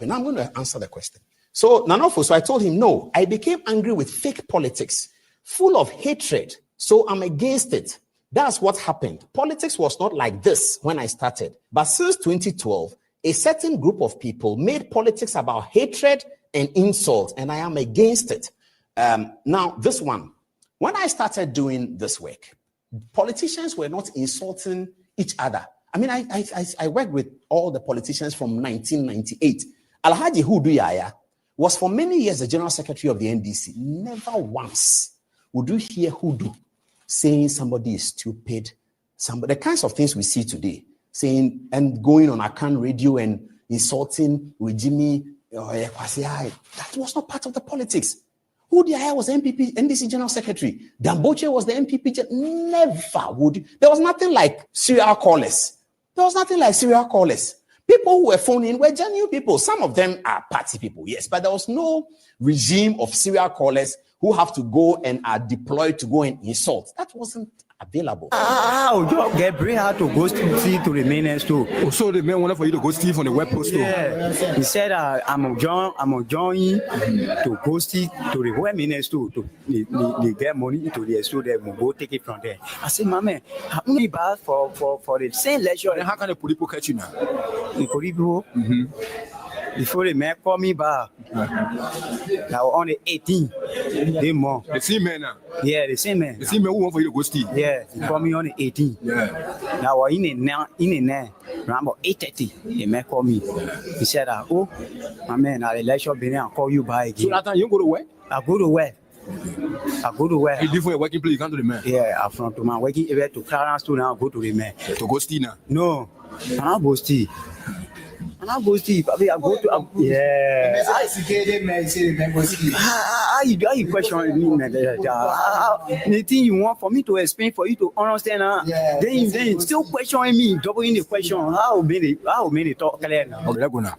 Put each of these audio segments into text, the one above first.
Now I'm going to answer the question. So Nanofo, so I told him, no, I became angry with fake politics, full of hatred. So I'm against it. That's what happened. Politics was not like this when I started. But since 2012, a certain group of people made politics about hatred and insult, and I am against it. Now, this one, when I started doing this work, politicians were not insulting each other. I mean, I worked with all the politicians from 1998. Alhaji Hudu Yaya was for many years the General Secretary of the NDC. Never once would you hear Hudu saying somebody is stupid, the kinds of things we see today, saying and going on Akan radio and insulting with Jimmy. That was not part of the politics. Hudu Yaya was the NDC General Secretary. Damboche was the MPP. Never would. There was nothing like serial callers. People who were phoning were genuine people. Some of them are party people, yes, but there was no regime of serial callers who have to go and are deployed to go and insult. That wasn't available. Gabriel had to go see to the mainland too. So the man wanted for you to go see from the web post too. Yeah. He said, I'm joining to go see to the web mainland too. To get money to the so that we'll go take it from there. I said, my man, I'm only bad for the same leisure. Then how can the police catch you now? The police before the man called me back. Now on the 18th, they more. The same man now? Yeah, the same man. The same man who want for you to go steal? Yeah, he called me on the 18th. Yeah. Now in the around about 8:30, the man called me. He said, oh, my man, I'll let you be there and call you back again. So that time you go to work? I go to work. You leave for your working place, you come to the man? Yeah, I'm from to my working area to Clarence to now go to the man. To go steal now? No, I'm not go steal. I go to yeah. How you question me? The thing you want for me to explain for you to understand, then you still questioning me, doubling the question. How many talk clear now? Okay, let's go now.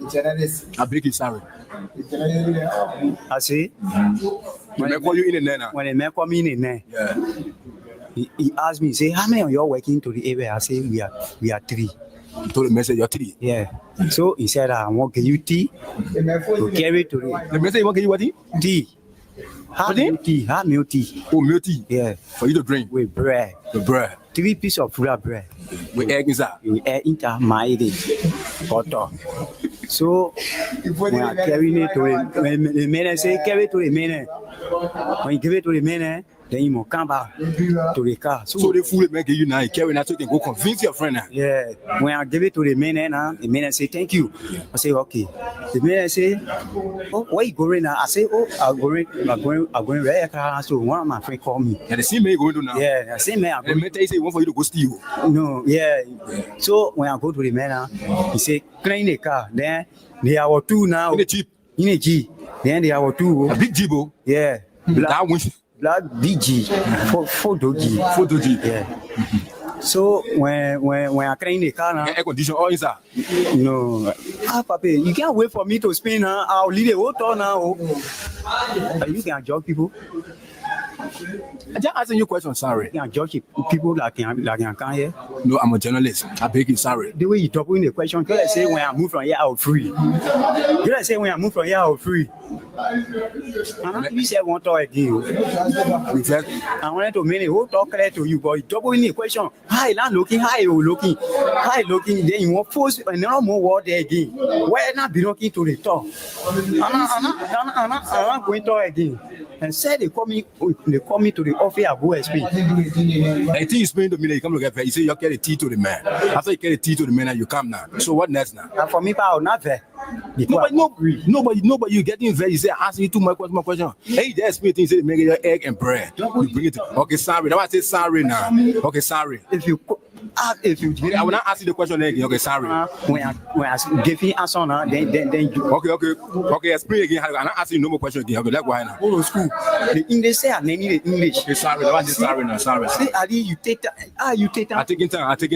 I beg you, sorry. I say when they call you in the net now. When the man call me in the net, he asked me, say, how many of you are working to the area? I say we are 3. You told the message you're 3. Yeah. So he said, I want to give you tea to carry to the message. You want to give you what? Tea. Milk tea. Oh, milk tea. Yeah. For you to drink with bread. The bread. 3 pieces of real bread. With egg inside. With egg inside my butter. So when I carry it to the man, say carry it to the man. When you give it to the man, then you must come back to the car. So the food make you now carry now so you can go convince your friend now. Yeah. When I give it to the man, the man say thank you. I say okay. The man say, oh, where you going now? I say, oh, I'm going right here. So one of my friends called me. Yeah, the same man you going to now. Yeah, the same man. And the man say he want for you to go steal. No, yeah. So when I go to the man, he say clean the car. Then they are 2 now. In the Jeep. In a Jeep. Then they are 2. A big Jeep. Yeah. Black BG, photo G. Yeah. So when I clean the car now, air condition all inside. No, Papa, you can't wait for me to spin now. I'll leave the whole town now. You can judge people. I just asking you a question, sorry. You can judge people like you can here. No, I'm a journalist. I beg you, sorry. The way you talk in the question, you say when I move from here, I'll free. You say when I move from here, I'll free. You said one talk again. I wanted to mean who talk clear to you, but double in the question. Hi, not looking, hi, you looking, hi, looking. Then you want force and no more word there again. Why not be looking to the talk? I'm not going to talk again. And said they call me to the office of OSP. I think you explained to me that you come to get paid. You say you carry tea to the man. After you carry tea to the man, and you come now. So what next now? And for me, I'll not there. Nobody, you getting very. You say asking you too much question. Hey, there's me things. Say make your egg and bread. You bring it. Okay, sorry. Now I say sorry now. Okay, sorry. If you I will not ask you the question again. Okay, sorry. When I give you answer now, then you. Okay. Explain again. I'm not asking you no more question again. Okay, let's go now. Go to school. The English say I need the English. Okay, sorry. I say sorry now. Sorry. Say Ali, you take time. You take time. I'm taking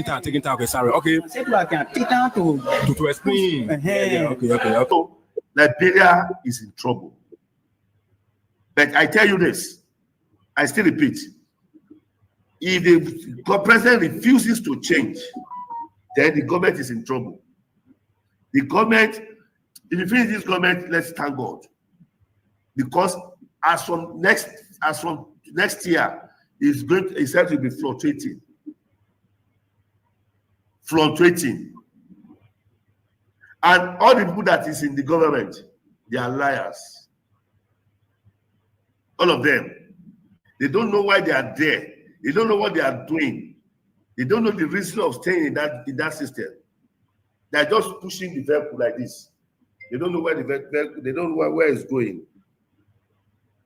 time. Okay, sorry. Okay. Say I can take time to explain. Yeah. Okay. So Liberia is in trouble. But I tell you this, I still repeat. If the president refuses to change, then the government is in trouble. The government, if you finish this government, let's thank God. Because as from next year, it's said to be fluctuating. And all the people that is in the government, they are liars. All of them. They don't know why they are there. They don't know what they are doing. They don't know the reason of staying in that system. They are just pushing the vehicle like this. They don't know where the vehicle, they don't know where it's going.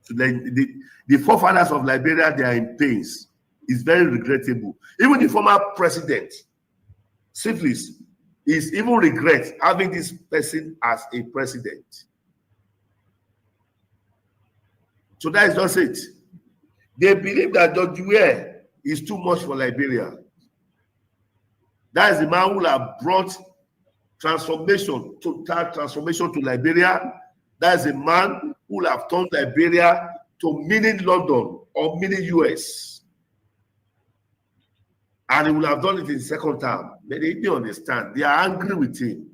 So the forefathers of Liberia, they are in pains. It's very regrettable. Even the former president, Syphilis, is even regret having this person as a president. So that is just it. They believe that Dr. Ware is too much for Liberia. That is the man who have brought total transformation to Liberia. That is a man who will have turned Liberia to mini London or mini US. And he will have done it in the second term. But they didn't understand. They are angry with him.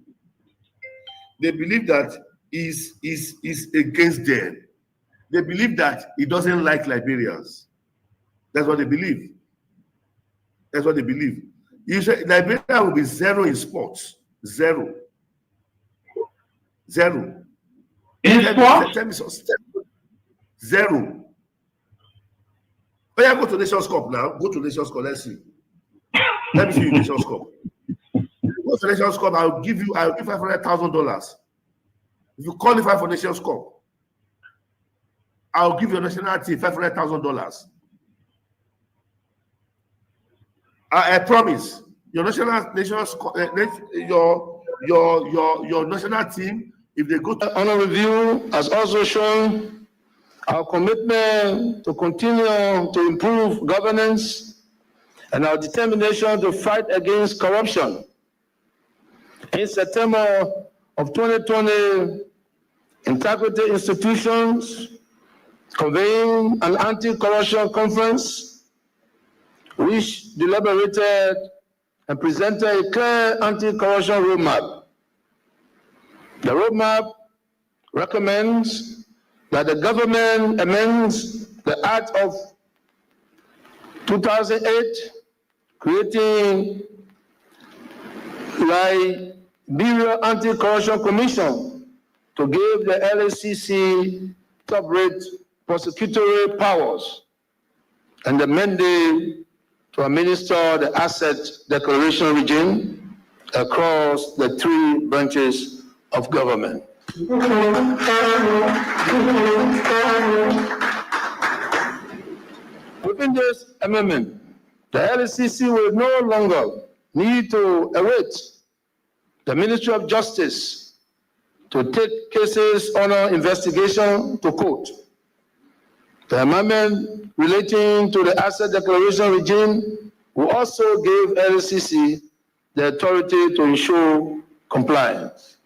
They believe that he's against them. They believe that he doesn't like Liberians. That's what they believe. You say Liberia will be zero in sports. Zero. In sports? Zero. Oh yeah, go to Nations Cup now. Go to Nations Cup. Let's see. Let me see you Nations Cup. Go to Nations Cup. I'll give $500,000. If you qualify for Nations Cup, I'll give your national team $500,000. I promise. Your national team, if they go to honor review, has also shown our commitment to continue to improve governance and our determination to fight against corruption. In September of 2020, Integrity Institutions convened an anti-corruption conference which deliberated and presented a clear anti-corruption roadmap. The roadmap recommends that the government amends the Act of 2008, creating Liberian Anti-Corruption Commission to give the LACC top-rate prosecutorial powers and the mandate to administer the asset declaration regime across the 3 branches of government. Within this amendment, the LACC will no longer need to await the Ministry of Justice to take cases under investigation to court. The amendment relating to the asset declaration regime will also give LACC the authority to ensure compliance.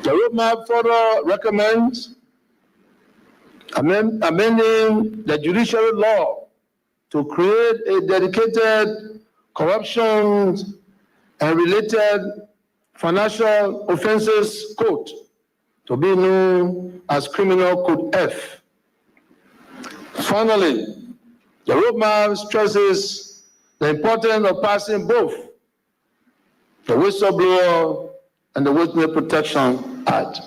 The roadmap further recommends amending the judiciary law to create a dedicated corruption and related financial offenses code, to be known as Criminal Code F. Finally, the roadmap stresses the importance of passing both the Whistleblower and the Witness Protection Act.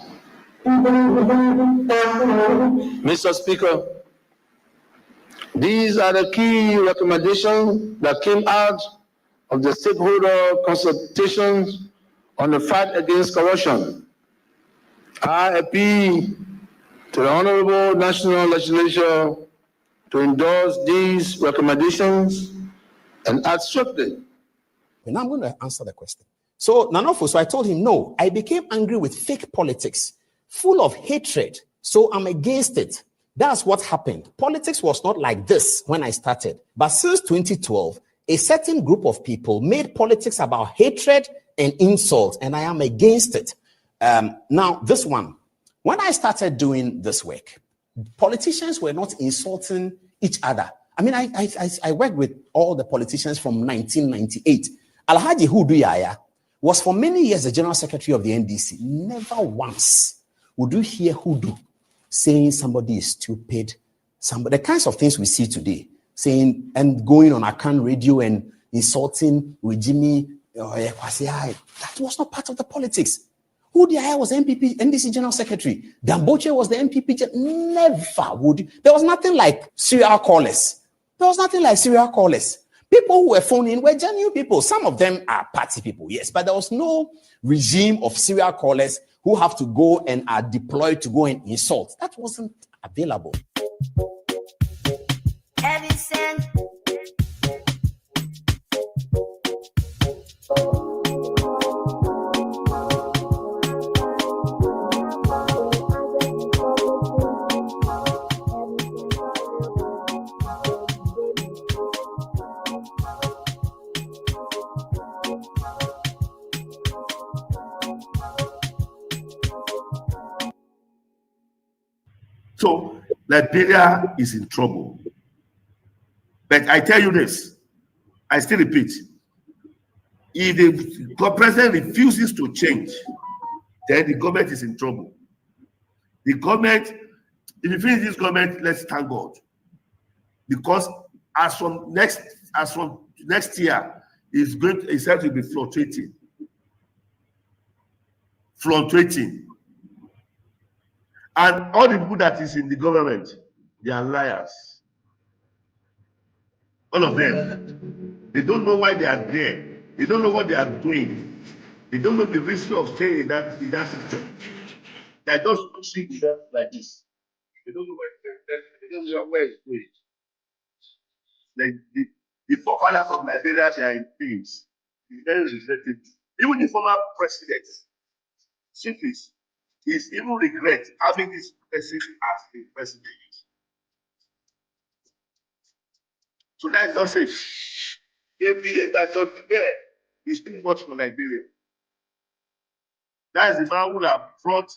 Mr. Speaker, these are the key recommendations that came out of the stakeholder consultations on the fight against corruption. I appeal to the Honorable National Legislature to endorse these recommendations and act swiftly. And now I'm going to answer the question. So I told him, no, I became angry with fake politics, full of hatred. So I'm against it. That's what happened. Politics was not like this when I started. But since 2012, a certain group of people made politics about hatred and insult, and I am against it. Now, this one, when I started doing this work, politicians were not insulting each other. I mean, I worked with all the politicians from 1998. Alhaji Hudu Yaya was for many years the general secretary of the NDC. Never once would you hear Hudu saying somebody is stupid, the kinds of things we see today, saying and going on Akan radio and insulting Jimmy. That was not part of the politics. Hudu Yaya was the NDC general secretary. Damboche was the MPP. Never would. There was nothing like serial callers. People who were phoning were genuine people. Some of them are party people, yes, but there was no regime of serial callers who have to go and are deployed to go and insult. That wasn't available. So Liberia is in trouble. But I tell you this, I still repeat, if the president refuses to change, then the government is in trouble. The government, if you finish this government, let's thank God. Because as from next year, it's said to be fluctuating. And all the people that is in the government, they are liars. All of them. They don't know why they are there. They don't know what they are doing. They don't know the risk of staying in that system. They are just pushing them like this. They don't know where it's going. The forefathers of Liberia, they are in things. It's very reflective. Even the former president, Chiefs, is even regret having this person as the president. So that's not say, that's not Liberia. It's too much for Liberia. That is the man who have brought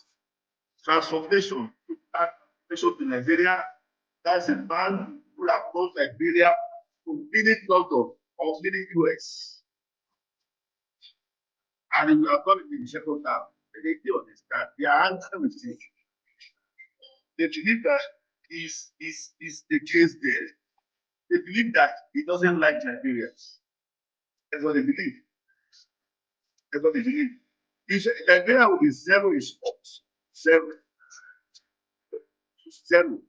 transformation to Nigeria. That's the man who have brought Liberia to mini London or mini US. And we have done it in the second term. They still understand. They are angry with it. They believe that is the case there. They believe that he doesn't like Nigerians. That's what they believe. He said Nigeria will be zero in sports. Zero. Zero.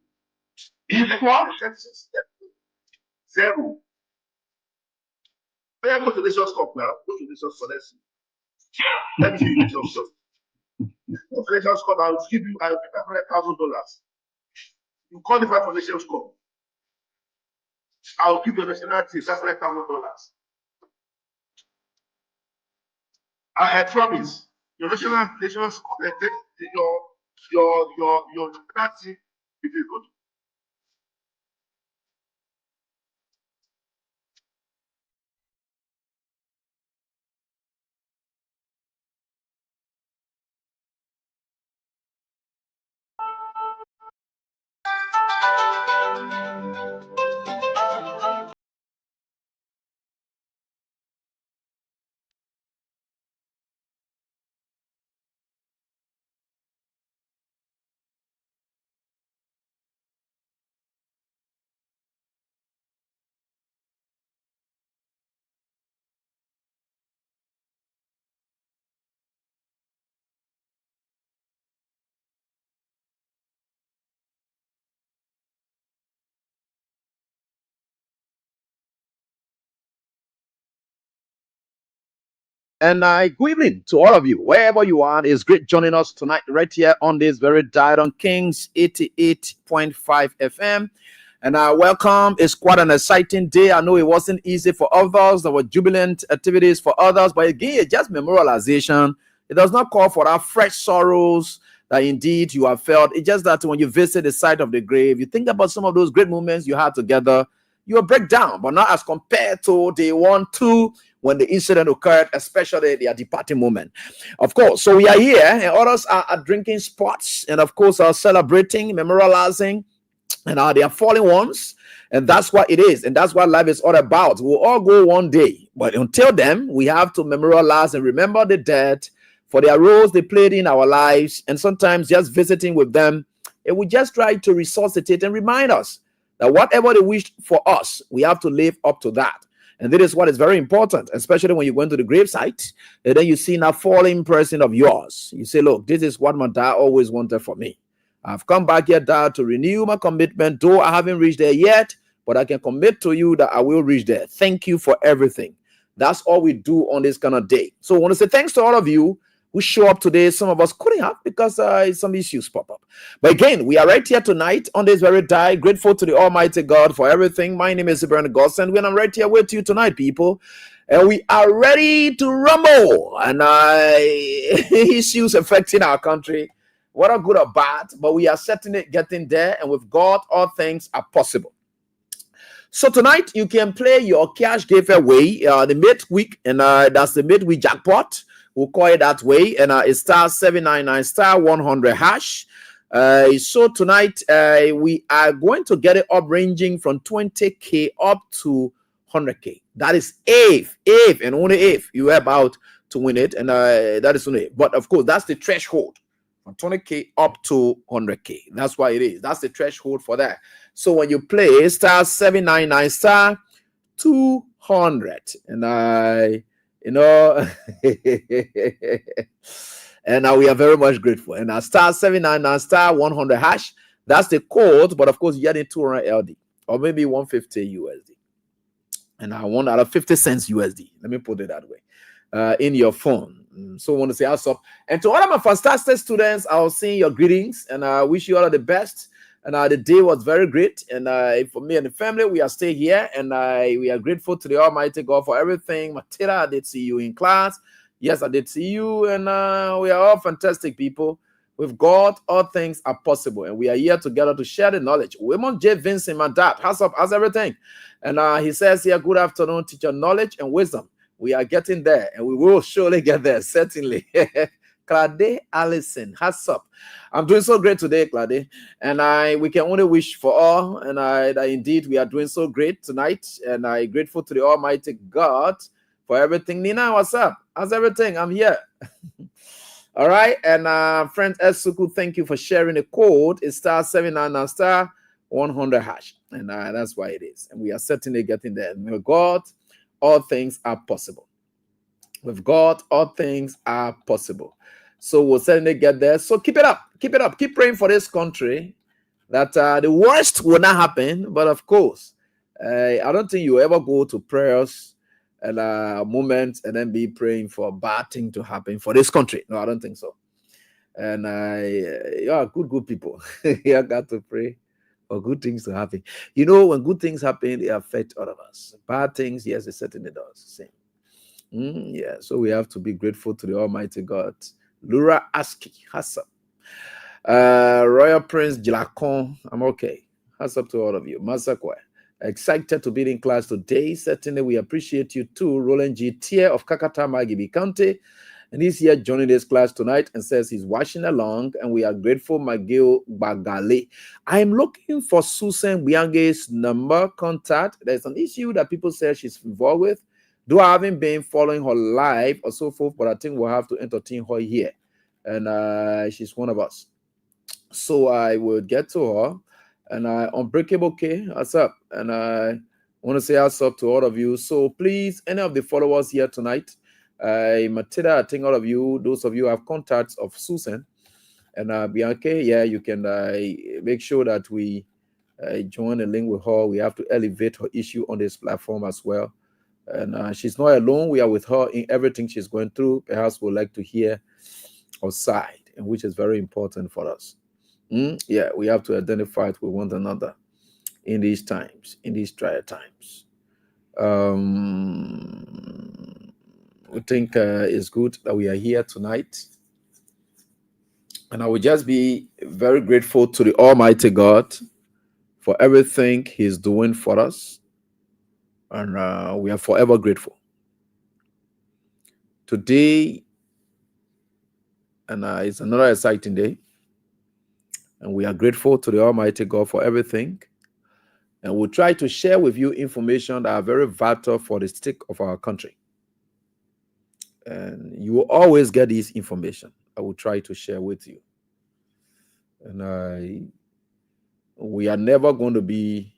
May I go to the Nations Cup now? Go to the Nations Cup. Let me give you the Nations Cup. Go to the Nations Cup, I'll give you $100,000. You qualify for the Nations Cup. I'll give you a national team, that's $100,000. I promise your national your national team will be good. And good evening to all of you, wherever you are. It's great joining us tonight, right here on this very dial on Kings 88.5 FM. And welcome. It's quite an exciting day. I know it wasn't easy for others. There were jubilant activities for others. But again, it's just memorialization. It does not call for our fresh sorrows that indeed you have felt. It's just that when you visit the site of the grave, you think about some of those great moments you had together, you will break down, but not as compared to the 1, 2, when the incident occurred, especially their departing moment. Of course, so we are here, and others are at drinking spots, and of course are celebrating, memorializing, and they are fallen ones, and that's what it is, and that's what life is all about. We'll all go one day, but until then, we have to memorialize and remember the dead for their roles they played in our lives, and sometimes just visiting with them, and we just try to resuscitate and remind us that whatever they wished for us, we have to live up to that. And that is what is very important, especially when you go into the gravesite, and then you see a fallen person of yours. You say, look, this is what my dad always wanted for me. I've come back here, Dad, to renew my commitment, though I haven't reached there yet, but I can commit to you that I will reach there. Thank you for everything. That's all we do on this kind of day. So I want to say thanks to all of you who show up today. Some of us couldn't have because some issues pop up. But again, we are right here tonight on this very day, grateful to the Almighty God for everything. My name is Liberian, and I'm right here with you tonight, people. And we are ready to rumble. And issues affecting our country, whether good or bad, but we are certainly getting there. And with God, all things are possible. So tonight, you can play your cash giveaway, the midweek, and that's the midweek jackpot. We'll call it that way, and it's star 799 star 100 hash. So tonight we are going to get it up ranging from 20k up to 100k. That is if and only if you are about to win it, and that is only. But of course, that's the threshold from 20k up to 100k. That's why it is. That's the threshold for that. So when you play star 799 star 200, and you know, and now we are very much grateful. And star 799 star 100 hash, that's the code, but of course you get it 200 LD or maybe 150 USD. And I want out of 50 cents USD. Let me put it that way in your phone. So I want to say what's up. And to all of my fantastic students, I'll send your greetings and I wish you all the best. And the day was very great. And for me and the family, we are still here. And we are grateful to the Almighty God for everything. Matilda, I did see you in class. Yes, I did see you. And we are all fantastic people. With God, all things are possible. And we are here together to share the knowledge. Raymond J. Vincent, my dad, how's up? How's everything? And he says here, good afternoon, teacher, knowledge and wisdom. We are getting there. And we will surely get there, certainly. Claude Allison, how's up? I'm doing so great today, Claude, and we can only wish for all, and that indeed we are doing so great tonight, and I'm grateful to the Almighty God for everything. Nina, what's up? How's everything? I'm here. All right, and friend Esuku, thank you for sharing the code. It's star 799 star 100 hash, and that's why it is, and we are certainly getting there. And with God, all things are possible. With God, all things are possible. So we'll certainly get there. So keep it up. Keep it up. Keep praying for this country that the worst will not happen. But of course, I don't think you ever go to prayers and moments and then be praying for a bad thing to happen for this country. No, I don't think so. And yeah, good people. You got to pray for good things to happen. You know, when good things happen, they affect all of us. Bad things, yes, it certainly does. Same. Yeah, so we have to be grateful to the Almighty God. Lura Aski, how's up? Royal Prince Jilakon, I'm okay. How's up to all of you? Masakwe, excited to be in class today. Certainly, we appreciate you too. Roland G. Tier of Kakatama, Gibi County. And he's here joining this class tonight and says he's watching along, and we are grateful. Magil Bagale. I'm looking for Susan Biange's number, contact. There's an issue that people say she's involved with. Though I haven't been following her live or so forth, but I think we'll have to entertain her here. And she's one of us. So I will get to her. And Unbreakable K, what's up? And I want to say what's up to all of you. So please, any of the followers here tonight, Matilda, I think all of you, those of you who have contacts of Susan and Bianca, yeah, you can make sure that we join a link with her. We have to elevate her issue on this platform as well. And she's not alone. We are with her in everything she's going through. Perhaps we'd like to hear her side, and which is very important for us. Yeah, we have to identify it with one another in these times, in these trial times. We think it's good that we are here tonight. And I will just be very grateful to the Almighty God for everything He's doing for us. And we are forever grateful. Today, and it's another exciting day. And we are grateful to the Almighty God for everything. And we'll try to share with you information that are very vital for the sake of our country. And you will always get this information I will try to share with you. And we are never going to be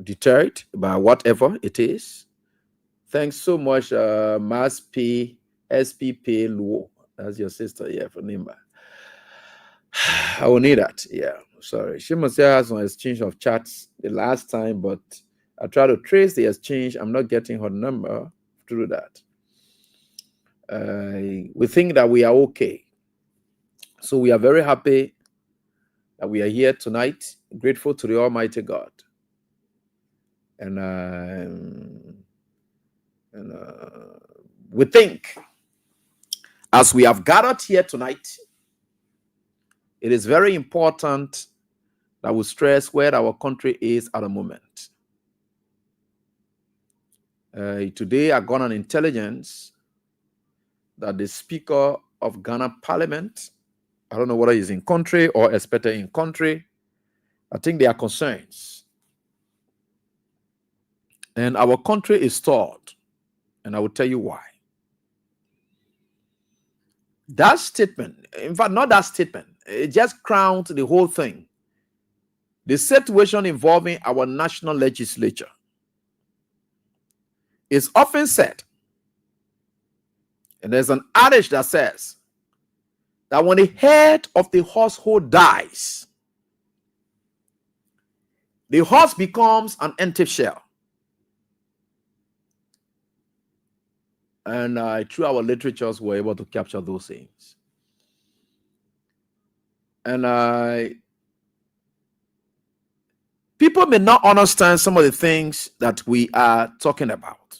deterred by whatever it is. Thanks so much, Mas P. SPP Luo. That's your sister here from Nimba. I will need that. Yeah, sorry. She must have some exchange of chats the last time, but I try to trace the exchange. I'm not getting her number through that. We think that we are okay. So we are very happy that we are here tonight, grateful to the Almighty God. And we think, as we have gathered here tonight, it is very important that we stress where our country is at the moment. Today, I got an intelligence that the Speaker of Ghana Parliament, I don't know whether he's in country or expected in country, I think there are concerns. And our country is stalled. And I will tell you why. That statement, in fact, not that statement, it just crowned the whole thing. The situation involving our national legislature is often said, and there's an adage that says that when the head of the household dies, the horse becomes an empty shell. And through our literatures, we're able to capture those things. And people may not understand some of the things that we are talking about.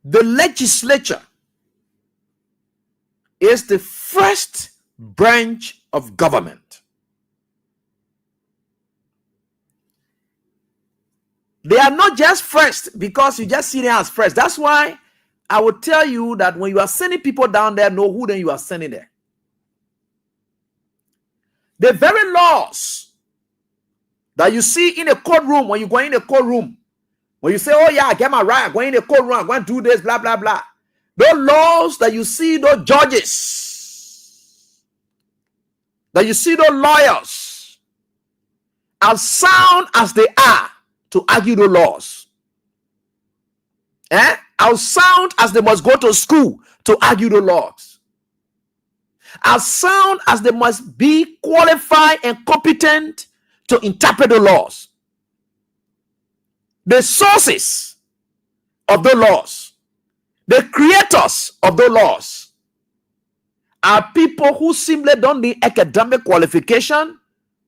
The legislature is the first branch of government. They are not just first because you just see them as first. That's why I will tell you that when you are sending people down there, know who then you are sending there. The very laws that you see in a courtroom, when you go in a courtroom, when you say, oh yeah, I get my right, I'm going in a courtroom, I'm going to do this, blah, blah, blah. Those laws that you see, those judges, that you see those lawyers, as sound as they are, to argue the laws. As sound as they must go to school to argue the laws. As sound as they must be qualified and competent to interpret the laws. The sources of the laws, the creators of the laws, are people who simply don't need academic qualification,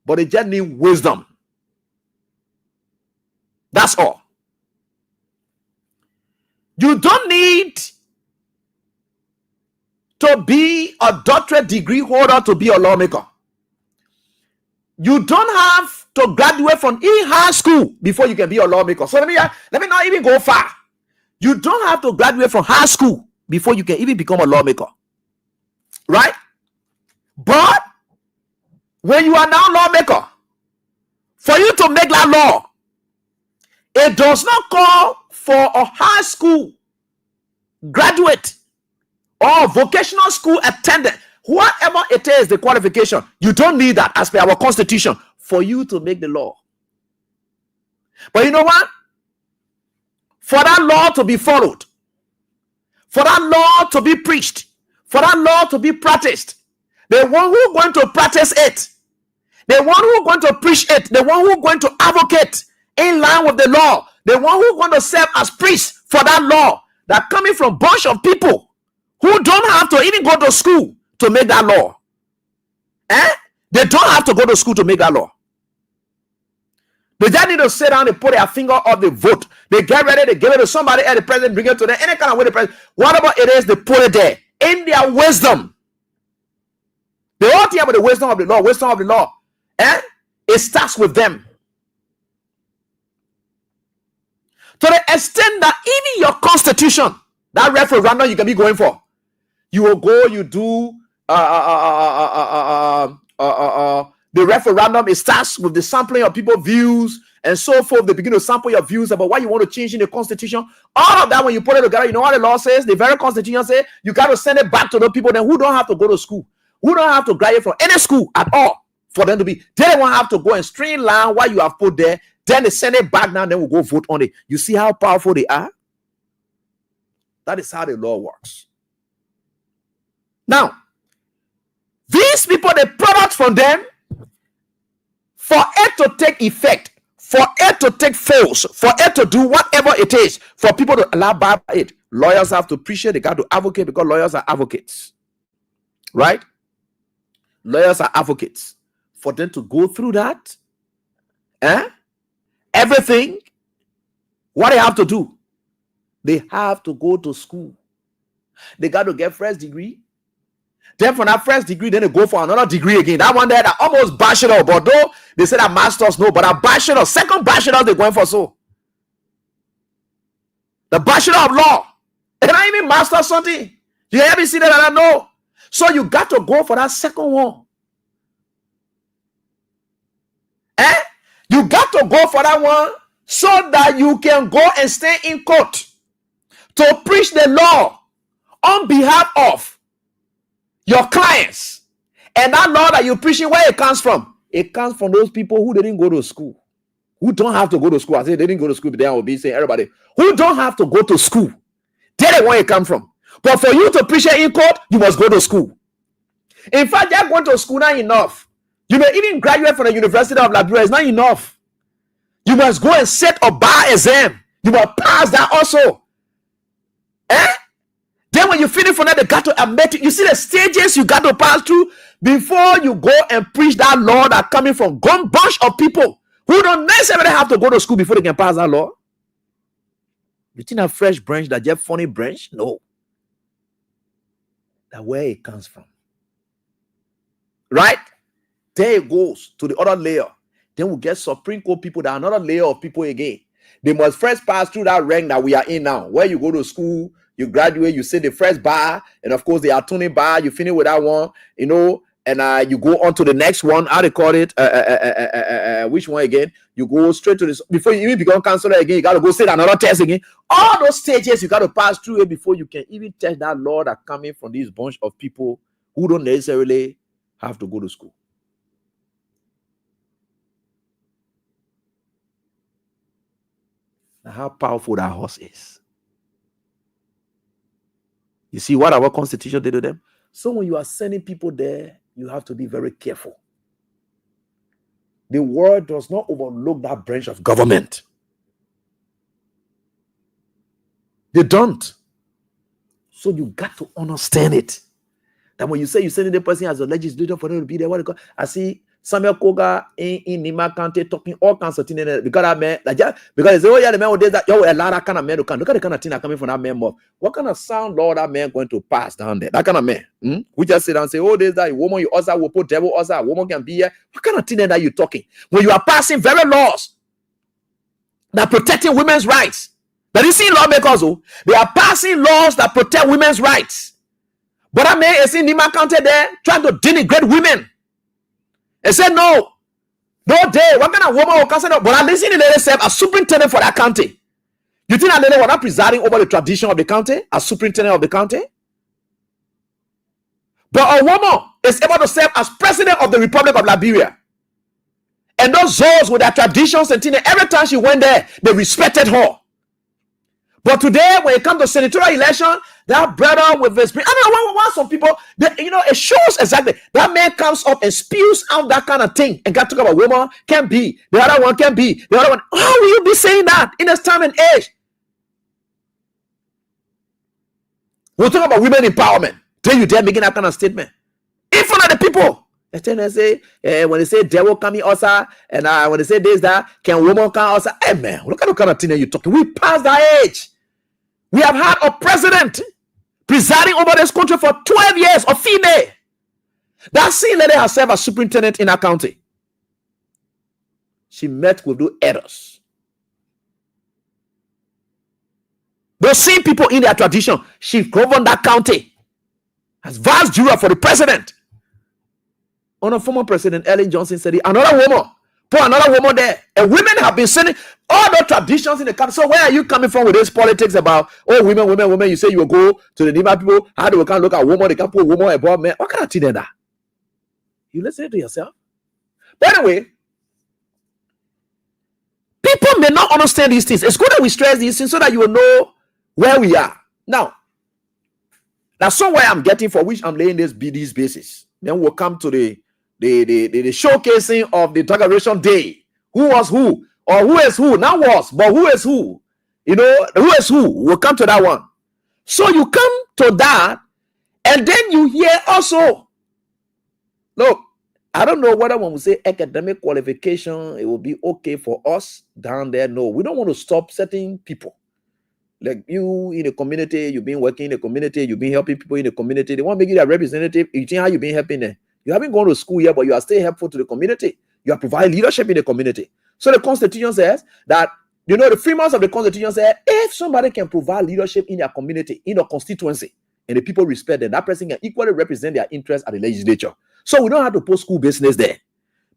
but they just need wisdom. That's all. You don't need to be a doctorate degree holder to be a lawmaker. You don't have to graduate from high school before you can be a lawmaker. So let me not even go far. You don't have to graduate from high school before you can even become a lawmaker. Right? But when you are now lawmaker, for you to make that law, it does not call for a high school graduate or vocational school attendant, whatever it is, the qualification. You don't need that as per our constitution for you to make the law. But you know what? For that law to be followed, for that law to be preached, for that law to be practiced, the one who is going to practice it the one who is going to preach it, the one who is going to advocate in line with the law, the one who is going to serve as priest for that law, that coming from a bunch of people who don't have to even go to school to make that law. They don't have to go to school to make that law. They just need to sit down and put their finger on the vote. They get ready, they give it to somebody, and the president bring it to them. Any kind of way the president, whatever it is, they put it there in their wisdom. They all think about the wisdom of the law. Wisdom of the law. It starts with them. To the extent that even your constitution, that referendum you can be going for, you will go, you do the referendum. It starts with the sampling of people's views and so forth. They begin to sample your views about what you want to change in the constitution. All of that, when you put it together, you know what the law says? The very constitution says you got to send it back to those people then who don't have to go to school, who don't have to graduate from any school at all for them to be. They won't have to go and streamline what you have put there. Then they send it back now, then we'll go vote on it. You see how powerful they are? That is how the law works. Now, these people, the product from them, for it to take effect, for it to take force, for it to do whatever it is, for people to allow by it, lawyers have to appreciate, they got to advocate because lawyers are advocates. Right? Lawyers are advocates. For them to go through that, everything, what they have to do, they have to go to school. They got to get first degree. Then from that first degree, then they go for another degree again. That one there, that almost bachelor, but though they say that masters, no, but a bachelor, second bachelor, they're going for so. The bachelor of law. They cannot even master something. You ever see that? I don't know. So you got to go for that second one. You got to go for that one so that you can go and stay in court to preach the law on behalf of your clients. And that law that you're preaching, where it comes from? It comes from those people who didn't go to school, who don't have to go to school. I say they didn't go to school, but they will be saying everybody who don't have to go to school. That's where it comes from. But for you to preach it in court, you must go to school. In fact, they're going to school not enough. You may even graduate from the University of Liberia. It's not enough. You must go and sit a bar exam. You must pass that also. Then when you finish from that, they got to admit it. You see the stages you got to pass through before you go and preach that law that coming from a bunch of people who don't necessarily have to go to school before they can pass that law. You think a fresh branch, that just funny branch? No. That's where it comes from. Right? There it goes to the other layer. Then we'll get Supreme Court people, that another layer of people again. They must first pass through that rank that we are in now, where you go to school, you graduate, you sit the first bar, and of course the attorney bar, you finish with that one, and you go on to the next one. How they call it? Which one again? You go straight to this before you even become counselor again. You got to go sit another test again. All those stages you got to pass through it before you can even test that law that coming from this bunch of people who don't necessarily have to go to school. How powerful that horse is. You see what our constitution did to them? So when you are sending people there, you have to be very careful. The world does not overlook that branch of government. They don't. So you got to understand it. That when you say you're sending the person as a legislator for them to be there, what they call, I see Samuel Koga in Nima County talking all kinds of things because that man, because they say, oh yeah, the man who did that, yo, a lot of kind of men who can look at the kind of thing that coming from that man more. What kind of sound law that man going to pass down there? That kind of man. We just sit down and say, oh, there's that woman, you also will put devil, also a woman can be here. What kind of thing that you talking? When you are passing very laws that protecting women's rights. That you see lawmakers, they are passing laws that protect women's rights. But that man is in Nima County there trying to denigrate women. And said, no day. What kind of woman will cancel that? But at least in the lady said, a superintendent for that county. You think that lady was not presiding over the tradition of the county as superintendent of the county? But a woman is able to serve as president of the Republic of Liberia. And those zones with their traditions and things, every time she went there, they respected her. But today, when it comes to senatorial election, That brother with his, I don't know why some people, it shows exactly that man comes up and spews out that kind of thing and got to talk about woman can be, the other one can be, the other one. How will you be saying that in this time and age? We'll talk about women empowerment. Then you dare making that kind of statement in front of the people. And then they say, when they say devil coming also, and when they say this, that, can woman come also? Hey man, look at the kind of thing that you're talking. We passed that age. We have had a president presiding over this country for 12 years, a female. That same lady has served as superintendent in her county. She met with the elders. Those same people in their tradition, she governed that county as vice juror for the president. On a former president, Ellen Johnson said, another woman, put another woman there. And women have been sending all the traditions in the country. So where are you coming from with this politics about, oh, women? You say you will go to the Nima people. How do we can look at woman? They can put woman above men. What kind of thing is that? You listen to yourself. But anyway, people may not understand these things. It's good that we stress these things so that you will know where we are. Now, that's somewhere I'm getting for which I'm laying these bases. Then we'll come to the showcasing of the inauguration day. Who was who? Or who is who? Not was, but who is who? Who is who? We'll come to that one. So you come to that, and then you hear also, look, I don't know whether when we say academic qualification, it will be okay for us down there. No, we don't want to stop certain people. Like you in the community, you've been working in the community, you've been helping people in the community. They want to make you their representative. You think how you've been helping them. You haven't gone to school yet, but you are still helpful to the community. You are providing leadership in the community. So the Constitution says that, the framers of the Constitution say, if somebody can provide leadership in their community, in a constituency, and the people respect them, that person can equally represent their interests at the legislature. So we don't have to put school business there.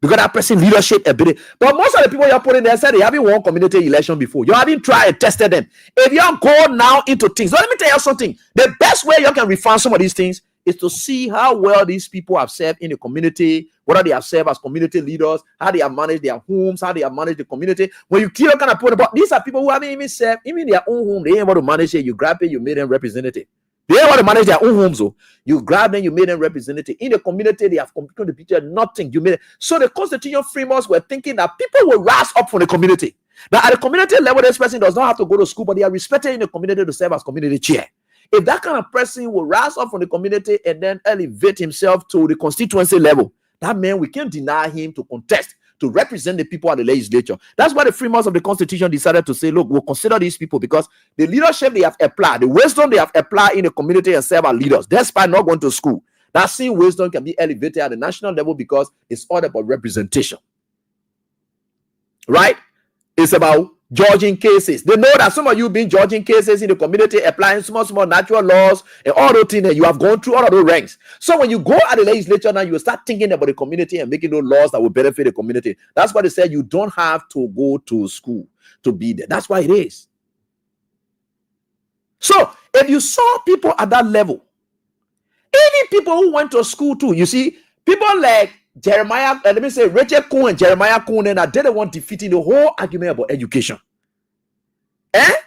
Because that person leadership ability. But most of the people you're putting there said they haven't won community election before. You haven't tried and tested them. If you go now into things, let me tell you something. The best way you can refine some of these things is to see how well these people have served in the community, whether they have served as community leaders, how they have managed their homes, how they have managed the community. When you kill kind of put about these are people who haven't even served, even their own home, they ain't able to manage it. You grab it, you made them representative. They don't want to manage their own homes, so you grab them, you made them representative. In the community, they have contributed nothing. You made it. So the Constitution framers were thinking that people will rise up from the community. Now, at the community level, this person does not have to go to school, but they are respected in the community to serve as community chair. If that kind of person will rise up from the community and then elevate himself to the constituency level, that man, we can't deny him to contest, to represent the people at the legislature. That's why the framers of the Constitution decided to say, look, we'll consider these people because the leadership they have applied, the wisdom they have applied in the community and serve as leaders, despite not going to school, that same wisdom can be elevated at the national level because it's all about representation. Right? It's about judging cases. They know that some of you been judging cases in the community, applying small natural laws and all those things, and you have gone through all of those ranks. So when you go at the legislature now, you start thinking about the community and making those laws that will benefit the community. That's why they said you don't have to go to school to be there. That's why it is. So if you saw people at that level, even people who went to school too, you see, people like Jeremiah, let me say Rachel Kuhn and Jeremiah Kuhn, and they didn't want defeating the whole argument about education.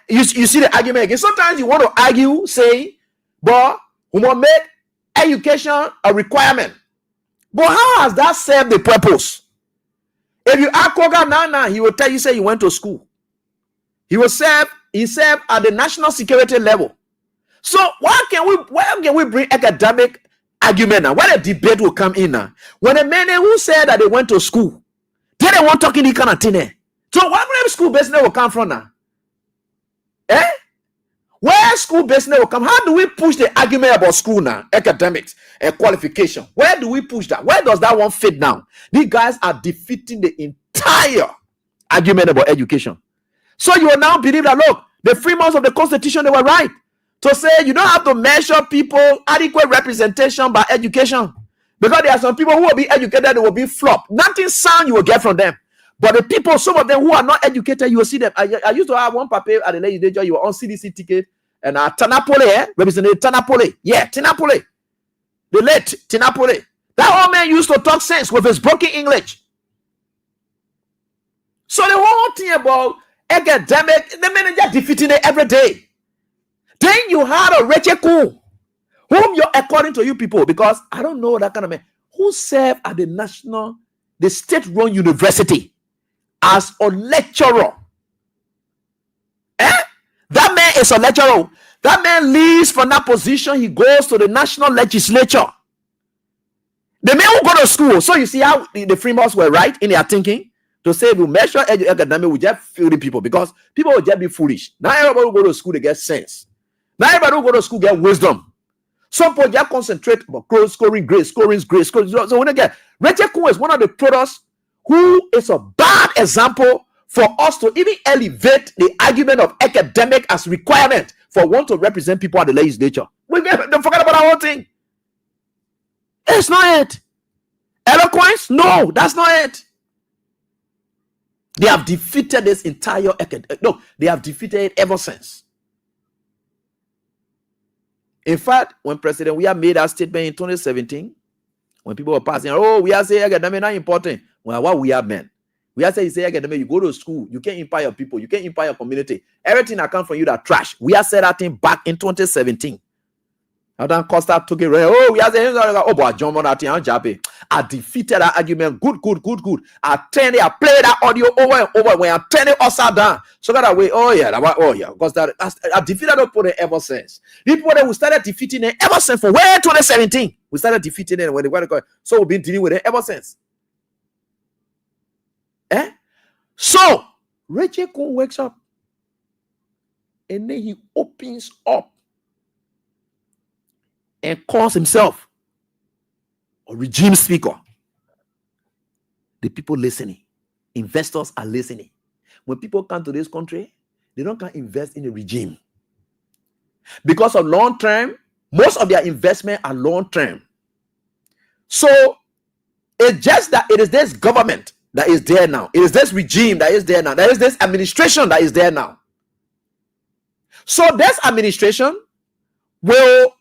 You see the argument again. Sometimes you want to argue, say, but we want to make education a requirement. But how has that served the purpose? If you ask Koga now, he will tell you, say, he went to school. He served at the national security level. So where can we bring academic argument now? Where the debate will come in now? When a man who said that they went to school, they don't want talking this kind of thing. So where school business will come from now? Where school business will come? How do we push the argument about school now? Academics and qualification. Where do we push that? Where does that one fit now? These guys are defeating the entire argument about education. So you will now believe that, look, the framers of the Constitution, they were right to say you don't have to measure people adequate representation by education. Because there are some people who will be educated, they will be flop. Nothing sound you will get from them. But the people, some of them who are not educated, you will see them. I used to have one paper at the legislature, you were on CDC ticket, and Tanapole, represented Tanapole. Yeah, Tanapole. The late Tanapole. That old man used to talk sense with his broken English. So the whole thing about academic, the manager defeating it every day. Then you had a Rachel Kuhn, whom you're according to you people, because I don't know that kind of man, who served at the state-run university as a lecturer. That man is a lecturer. That man leaves from that position. He goes to the national legislature. The men who go to school. So you see how the Freemasons were right in their thinking to say we measure academic, we just feel the people, because people will just be foolish. Not everybody who go to school, they get sense. Not everybody who go to school get wisdom. Some people just concentrate about scoring grades, scoring grades. So when they get Rachel Kuhn is one of the products who is a bad example for us to even elevate the argument of academic as requirement for one to represent people at the legislature. Don't forget about our whole thing. It's not it. Eloquence? No, that's not it. They have defeated this entire no, they have defeated it ever since. In fact, when President we have made that statement in 2017, when people were passing, oh, we are saying academic not important. Well, what we have meant. We are saying academic, you go to school, you can't empower people, you can't empower your community. Everything that comes from you that trash. We have said that thing back in 2017. And then Costa took it. Oh, we are saying, oh, boy, John Monati, I defeated that argument. Good. I play that audio over and over when I turn it upside down. So that way, because that I defeated that point ever since. People that we started defeating it ever since from where 2017. We started defeating it when they were going. So we've been dealing with it ever since. So Rachel Kuhn wakes up and then he opens up and calls himself a regime speaker. The people listening, investors are listening. When people come to this country, they don't come invest in a regime because of long term. Most of their investment are long term. So it's just that it is this government that is there now. It is this regime that is there now. There is this administration that is there now. So this administration will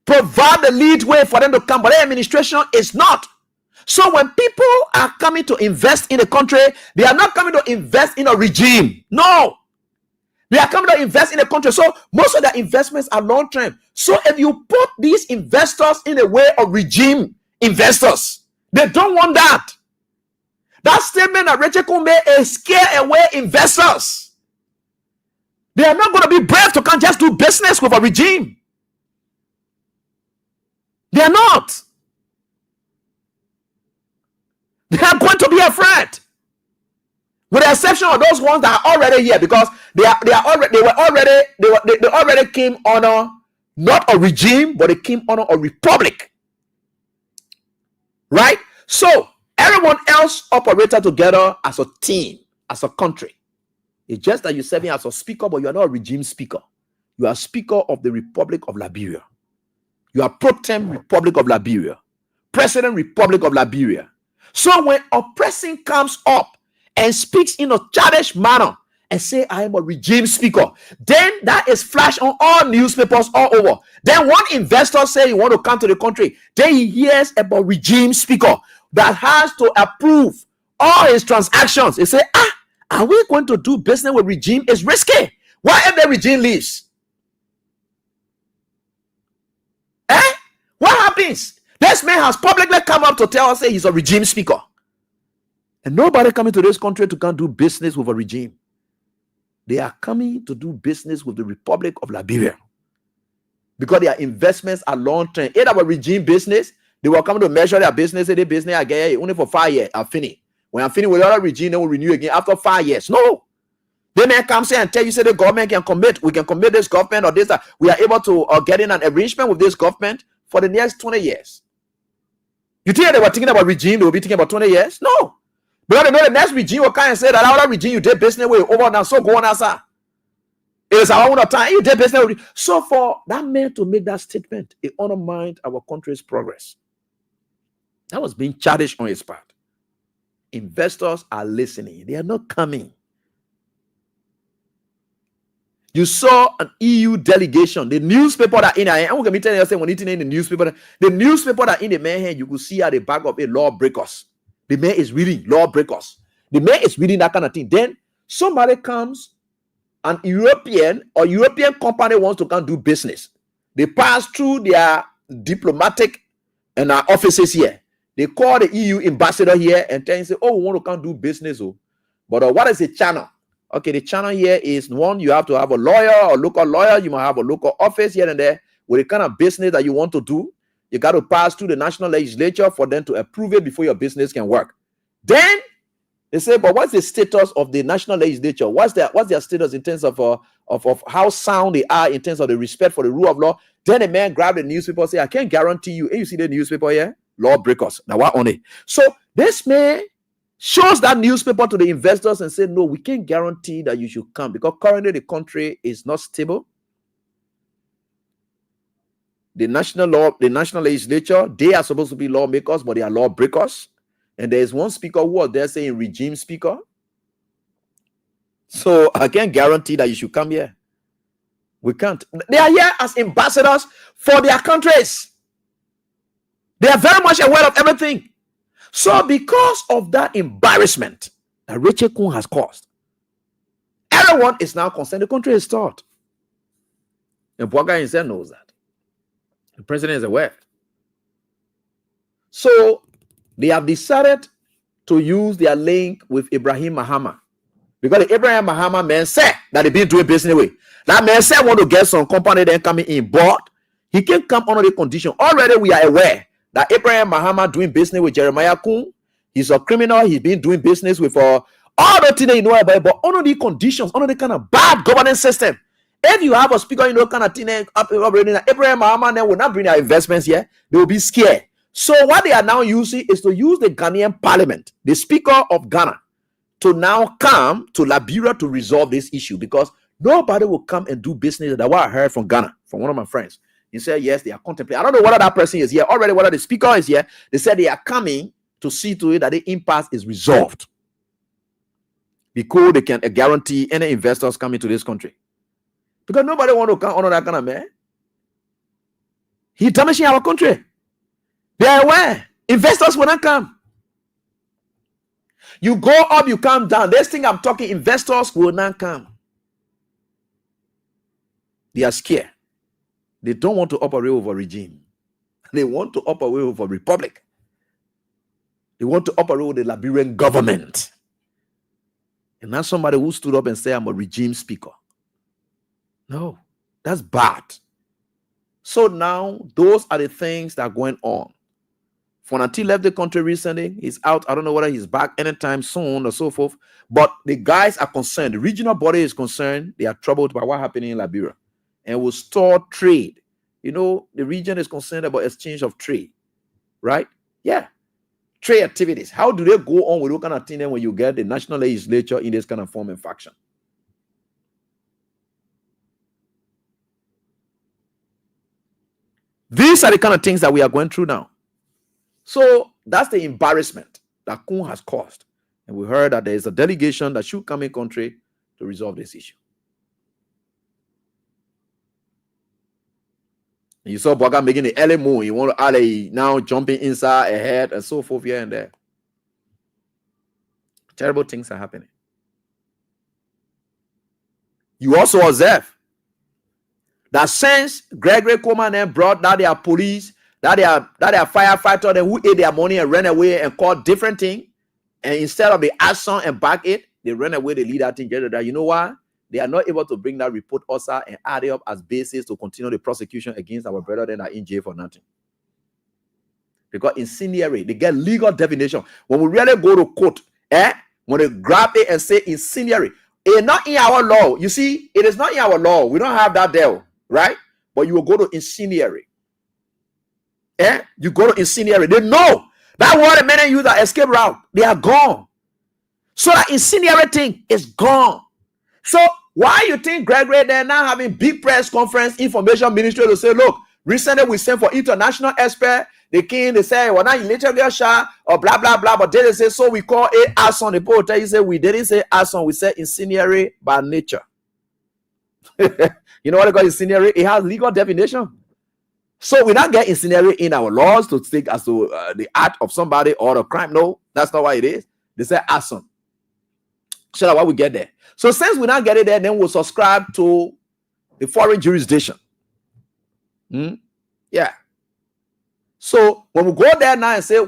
provide the lead way for them to come, but the administration is not. So when people are coming to invest in a country, they are not coming to invest in a regime. No. They are coming to invest in a country. So most of their investments are long term. So if you put these investors in a way of regime investors, they don't want that. That statement that Rachel Kuhn made is scare away investors. They are not going to be brave to come just do business with a regime. They are not. They are going to be afraid. With the exception of those ones that are already here, because they already came under not a regime, but they came under a republic. Right? So everyone else operated together as a team, as a country. It's just that you're serving as a speaker, but you are not a regime speaker. You are speaker of the Republic of Liberia. You are pro tem Republic of Liberia, President Republic of Liberia. So when a person comes up and speaks in a childish manner and say, I am a regime speaker, then that is flashed on all newspapers all over. Then one investor say he want to come to the country. Then he hears about regime speaker that has to approve all his transactions. He say, are we going to do business with regime? It's risky. What if the regime leaves? What happens? This man has publicly come up to tell us that he's a regime speaker. And nobody coming to this country to come do business with a regime. They are coming to do business with the Republic of Liberia. Because their investments are long-term. If our regime business, they will come to measure their business, and their business again only for 5 years. I'll finish. When I'm finished with the other regime, they will renew again after 5 years. No. They may come say and tell you, say the government can commit. We can commit this government or this. We are able to get in an arrangement with this government for the next 20 years. You think they were thinking about regime, they will be thinking about 20 years? No. Because they know the next regime will come and say that our regime you did business with over now, so go on answer. It is our own time. You did business with. So for that man to make that statement, it undermined our country's progress. That was being childish on his part. Investors are listening. They are not coming. You saw an EU delegation, the newspaper that in there, I'm going to tell you when it's in the newspaper that in the man hand, you could see at the back of it, lawbreakers. The man is reading lawbreakers. The man is reading that kind of thing. Then somebody comes an European or European company wants to come do business, they pass through their diplomatic and our offices here. They call the EU ambassador here and tell him, say, oh, we want to come do business. Oh. But what is the channel? Okay, the channel here is one, you have to have a lawyer or local lawyer. You might have a local office here and there with the kind of business that you want to do. You got to pass through the national legislature for them to approve it before your business can work. Then they say, but what's the status of the national legislature? What's their status in terms of how sound they are in terms of the respect for the rule of law? Then a man grabbed the newspaper and say, I can't guarantee you. And you see the newspaper here? Lawbreakers. Now what on it? So this man shows that newspaper to the investors and say, no, we can't guarantee that you should come because currently the country is not stable. The national legislature, they are supposed to be lawmakers, but they are lawbreakers. And there is one speaker who was there saying regime speaker. So I can't guarantee that you should come here. We can't. They are here as ambassadors for their countries. They are very much aware of everything. So because of that embarrassment that Rachel Kuhn has caused, everyone is now concerned. The country is stalled. And Bwaga himself knows that. The president is aware. So they have decided to use their link with Ibrahim Mahama. Because the Ibrahim Mahama man said that they've been doing business with. That man said want to get some company then coming in, but he can come under the condition. Already we are aware that Ibrahim Mahama doing business with Jeremiah Kuhn. He's a criminal. He's been doing business with all the things you know about, but under the conditions, under the kind of bad governance system. If you have a speaker, you know, kind of thing operating, Abraham Mahama then will not bring their investments here. They will be scared. So what they are now using is to use the Ghanaian parliament, the speaker of Ghana, to now come to Liberia to resolve this issue because nobody will come and do business. That's what I heard from Ghana, from one of my friends. He said, yes, they are contemplating. I don't know whether that person is here already, whether the speaker is here. They said they are coming to see to it that the impasse is resolved because they can guarantee any investors coming to this country. Because nobody want to come under that kind of man. He's damaging our country. They are aware. Investors will not come. You go up, you come down. This thing I'm talking, investors will not come. They are scared. They don't want to operate over regime. They want to operate over republic. They want to operate with the Liberian government. And not somebody who stood up and said, I'm a regime speaker. No, that's bad. So now, those are the things that are going on. Fonati left the country recently. He's out. I don't know whether he's back anytime soon or so forth. But the guys are concerned. The regional body is concerned. They are troubled by what happened in Liberia. And will store trade. You know, the region is concerned about exchange of trade. Right? Yeah. Trade activities. How do they go on with what kind of thing when you get the national legislature in this kind of form and faction? These are the kind of things that we are going through now. So that's the embarrassment that Kuhn has caused. And we heard that there is a delegation that should come in country to resolve this issue. And you saw Bwaga making the early move. You want to now jumping inside, ahead, and so forth here and there. Terrible things are happening. You also observe that since Gregory Coleman then brought that their police, that their firefighter, then who ate their money and ran away and called different thing, and instead of the arson and back it, they ran away, they lead that thing. You know why? They are not able to bring that report also and add it up as basis to continue the prosecution against our brother that are in jail for nothing. Because incendiary, they get legal definition. When we really go to court, when they grab it and say incendiary, it's not in our law. You see, it is not in our law. We don't have that there, right? But you will go to incendiary. You go to incendiary. They know that what the men use that escape route, they are gone. So that incendiary thing is gone. So why you think Gregory they're now having big press conference, information ministry to say, look, recently we sent for international expert. The king, they say, well, now you literally shot or blah, blah, blah. But then they say, so we call it arson. The poet you say we didn't say arson, we said incendiary by nature. You know what they call incendiary? It has legal definition. So we don't get incendiary in our laws to take as to the act of somebody or a crime. No, that's not what it is. They say arson. So that when we get there. So since we now get it there, then we'll subscribe to the foreign jurisdiction. Yeah. So when we go there now and say,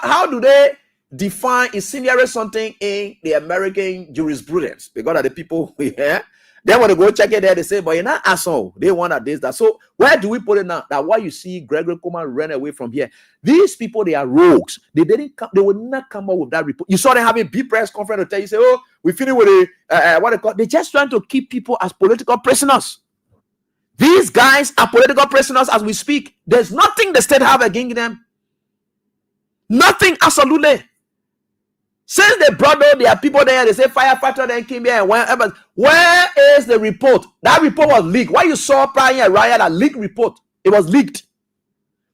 how do they define incendiary something in the American jurisprudence? Because of the people here. Then when they go check it there, they say, but you're not asshole. They want that, this, that. So where do we put it now? That why you see Gregory Coleman ran away from here. These people, they are rogues. They didn't come, they would not come up with that report. You saw them having big press conference to tell you, say, oh, we finished with what they call. They're just trying to keep people as political prisoners. These guys are political prisoners as we speak. There's nothing the state have against them. Nothing, absolutely. Since they brought out their people there, they say firefighter then came here and wherever. Where is the report? That report was leaked. Why you saw prior riot a leaked report? It was leaked.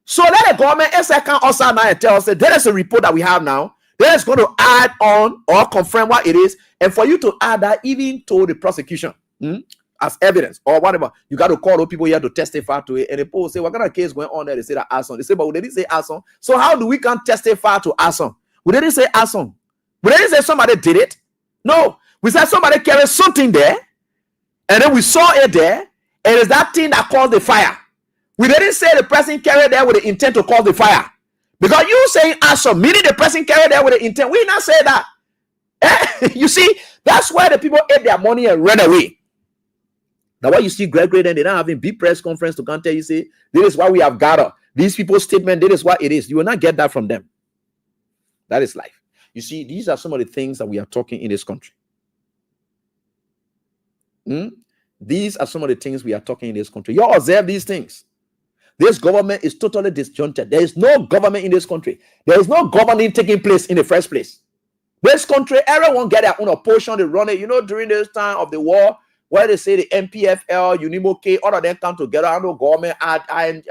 So then the government can also now tell us that there is a report that we have now. That is going to add on or confirm what it is, and for you to add that even to the prosecution as evidence or whatever, you got to call those people here to testify to it. And the people say, what kind of case going on there? They say that arson. They say, but we didn't say arson. So how do we can testify to arson? We didn't say arson. We didn't say somebody did it. No. We said somebody carried something there, and then we saw it there, and it's that thing that caused the fire. We didn't say the person carried there with the intent to cause the fire. Because you saying arson, meaning the person carried there with the intent. We did not say that. You see, that's why the people ate their money and ran away. Now, why you see Gregory, then they're not having big press conference to come tell you, say, this is why we have gathered. These people's statement, this is what it is. You will not get that from them. That is life. You see, these are some of the things that we are talking in this country. These are some of the things we are talking in this country. You observe these things. This government is totally disjointed. There is no government in this country. There is no governing taking place in the first place. This country, everyone get their own portion. They run it. You know, during this time of the war, where they say the MPFL, UNIMOK, all of them come together. I know government and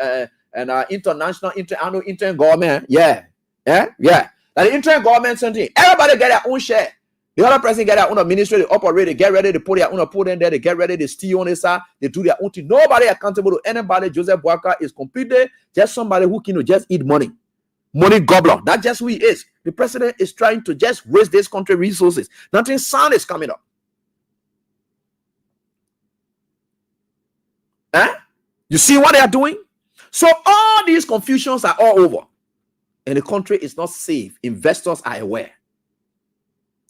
international intern government. Yeah. And the interim government something. Everybody get their own share. The other person get their own ministry. They operate. They get ready. They put their own put in there. They get ready. They steal on this side. They do their own thing. Nobody accountable to anybody. Joseph Boakai is completely just somebody who can just eat money. Money gobbler. That's just who he is. The president is trying to just waste this country resources. Nothing sound is coming up. You see what they are doing? So all these confusions are all over. And the country is not safe. Investors are aware.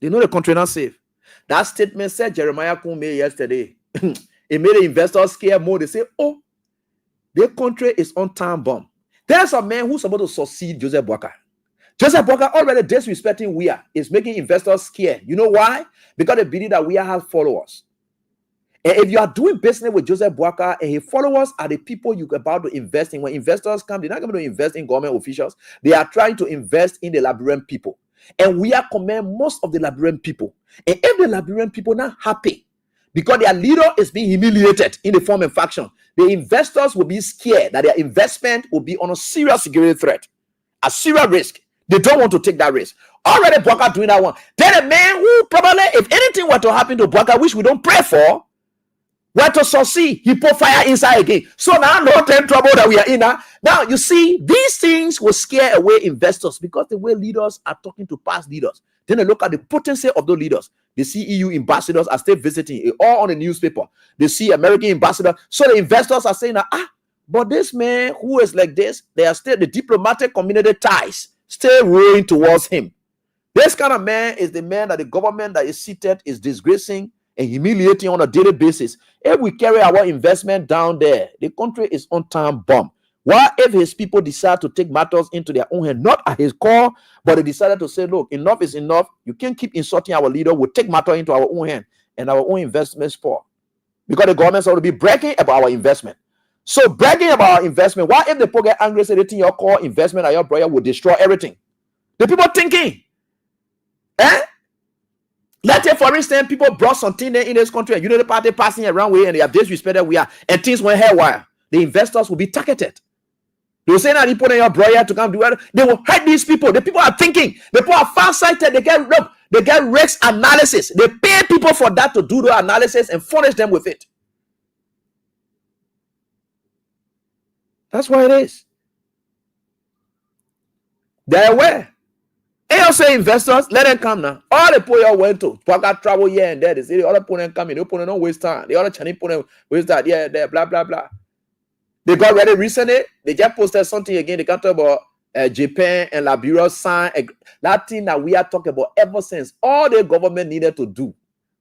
They know the country is not safe. That statement said Jeremiah Kuhn made yesterday. It made the investors scared more. They say, oh, the country is on time bomb. There's a man who's supposed to succeed Joseph Boakai. Joseph Boakai already disrespecting WIA is making investors scared. You know why? Because they believe that WIA has followers. And if you are doing business with Joseph Boakai and his followers are the people you're about to invest in, when investors come, they're not going to invest in government officials. They are trying to invest in the Liberian people. And we are command most of the Liberian people. And if the Liberian people are not happy because their leader is being humiliated in the form of faction, the investors will be scared that their investment will be on a serious security threat, a serious risk. They don't want to take that risk. Already Boakai doing that one. Then a man who probably, if anything were to happen to Boakai, which we don't pray for, were to succeed, he put fire inside again. So now no trouble that we are in now. Now you see, these things will scare away investors because the way leaders are talking to past leaders. Then they look at the potency of those leaders. They see EU ambassadors are still visiting, all on the newspaper. They see American ambassadors. So the investors are saying, but this man who is like this, they are still the diplomatic community ties still rolling towards him. This kind of man is the man that the government that is seated is disgracing and humiliating on a daily basis. If we carry our investment down there, the country is on time bomb. What if his people decide to take matters into their own hand, not at his call, but they decided to say, look, enough is enough. You can't keep insulting our leader. We'll take matter into our own hand and our own investment sport. Because the government's going to be bragging about our investment. So bragging about our investment, what if the people get angry, say they think your core investment or your brother will destroy everything? The people thinking, let's say, for instance, people brought something there in this country, and you know the party passing around way, and they have disrespected we are, and things went haywire. The investors will be targeted. They will say now, people in your brother to come do it. They will hurt these people. The people are thinking. The people are far-sighted. They get risk analysis. They pay people for that to do the analysis and furnish them with it. That's why it is. They're aware. AOC investors, let them come now. All the people went to Paka travel here and there. They say the other opponent coming, the opponent don't waste time. The other Chinese opponent waste that, yeah, there, blah, blah, blah. They got ready recently. They just posted something again. They can talk about Japan and Liberia sign that thing that we are talking about ever since. All the government needed to do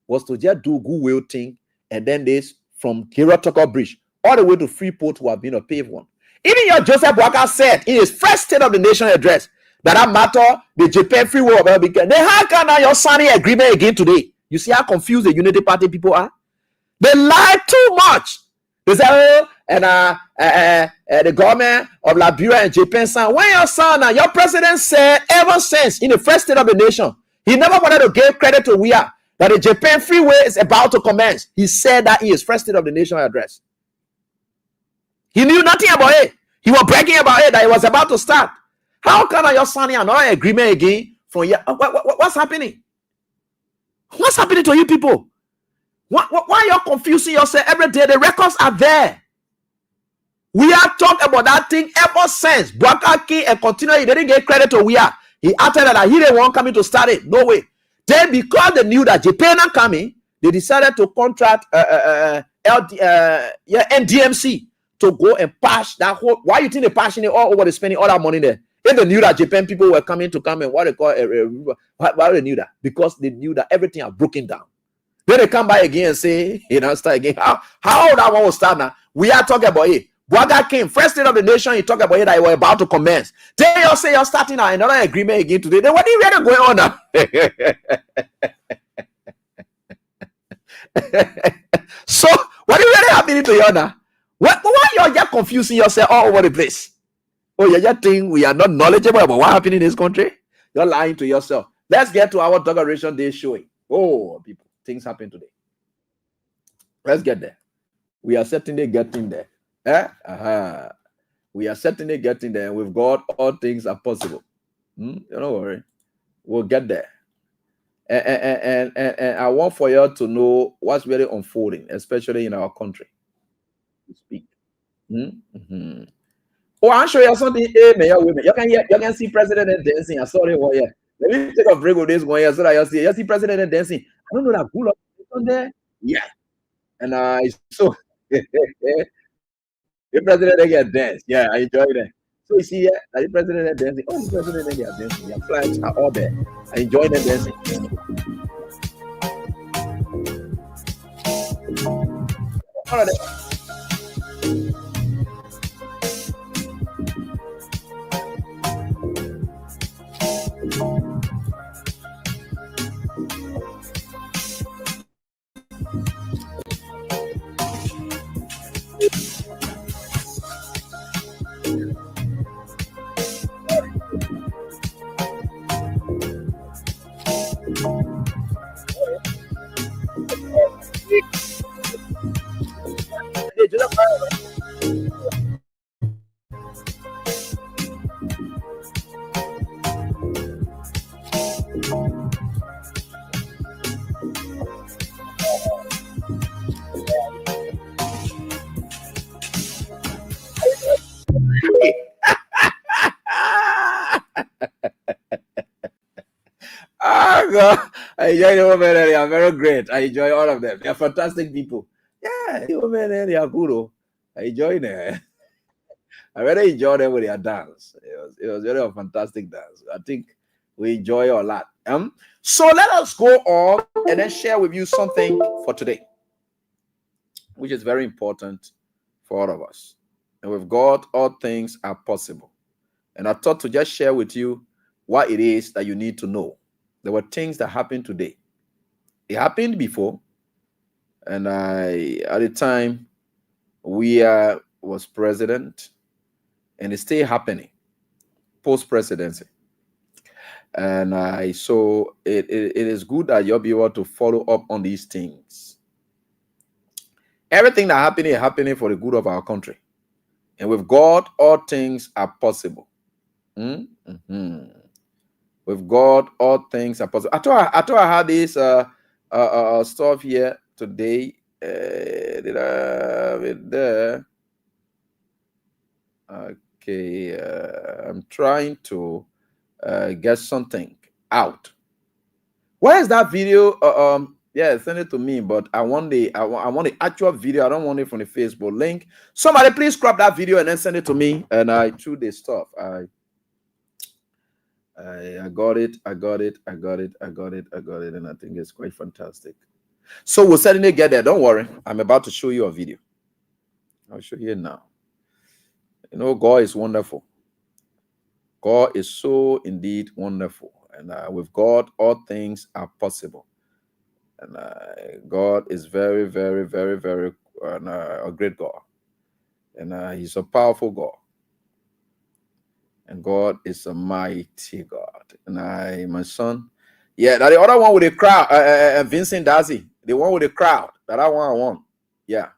was to just do goodwill thing, and then this from Hirotoko Bridge all the way to Freeport to have been a paved one. Even your Joseph Walker said in his first State of the Nation address that matter the Japan free war will begin. Then how can now you're signing agreement again today? You see how confused the Unity Party people are? They lie too much. They say, oh, and the government of Liberia and Japan signed. When your son now, your president said ever since in the first State of the Nation, he never wanted to give credit to WIA that the Japan freeway is about to commence. He said that in his first State of the Nation address. He knew nothing about it. He was bragging about it that it was about to start. How can you sign another agreement again from here? What's happening? What's happening to you people? Why are you confusing yourself every day? The records are there. We are talking about that thing ever since Bwakaki and continually. They didn't get credit to WIA. He acted that he didn't want coming to start it. No way. Then because they knew that Japan are coming, they decided to contract NDMC to go and patch that whole. Why you think they patching it all over? They spending all that money there. If they knew that Japan people were coming to come and what they call why they knew that? Because they knew that everything had broken down. Then they come by again and say, start again. How that one will start now? We are talking about it. Bwaga came, first State of the Nation, you talk about it that you were about to commence. Then you say you're starting another agreement again today. Then what are you really going on now? So, what is really happening to you now? Why you're just confusing yourself all over the place? Oh, you just think we are not knowledgeable about what happened in this country? You're lying to yourself. Let's get to our Inauguration Day showing. Oh, people, things happen today. Let's get there. We are certainly getting there. We are certainly getting there. With God, all things are possible. Don't worry. We'll get there. And I want for you to know what's really unfolding, especially in our country. To speak. Oh, I'll show you something. Hey, women. You can see President dancing. I saw it one here. Let me take a break with this one here so that you see President dancing. I don't know that cool on there. Yeah. And so the president get dance. Yeah, I enjoy that. So you see, the president dancing. Oh, the president get dancing. Your flags are all there. I enjoy the dancing. All of that. I enjoy the women. They are very great. I enjoy all of them. They are fantastic people. Yeah, the women, they are good. I enjoy them. I really enjoy them with their dance. It was really a fantastic dance. I think we enjoy a lot. So let us go on and then share with you something for today, which is very important for all of us. And with God, all things are possible. And I thought to just share with you what it is that you need to know. There were things that happened today. It happened before, and at the time, we was president, and it's still happening post-presidency. And so it is good that you'll be able to follow up on these things. Everything that happened is happening for the good of our country, and with God, all things are possible. With God, all things are possible. I thought I had this stuff here today. Did I have it there? Okay, I'm trying to get something. out. Where is that video? Yeah, send it to me. But I want the actual video. I don't want it from the Facebook link. Somebody please crop that video and then send it to me. And I threw this stuff. I got it. I got it. And I think it's quite fantastic. So we'll certainly get there. Don't worry. I'm about to show you a video. I'll show you now. You know, God is wonderful. God is so indeed wonderful. And with God, all things are possible. And God is very, very, very, very a great God. And he's a powerful God. And God is a mighty God. And my son, yeah, that the other one with the crowd, Vincent Dazi, the one with the crowd, that I want. Yeah.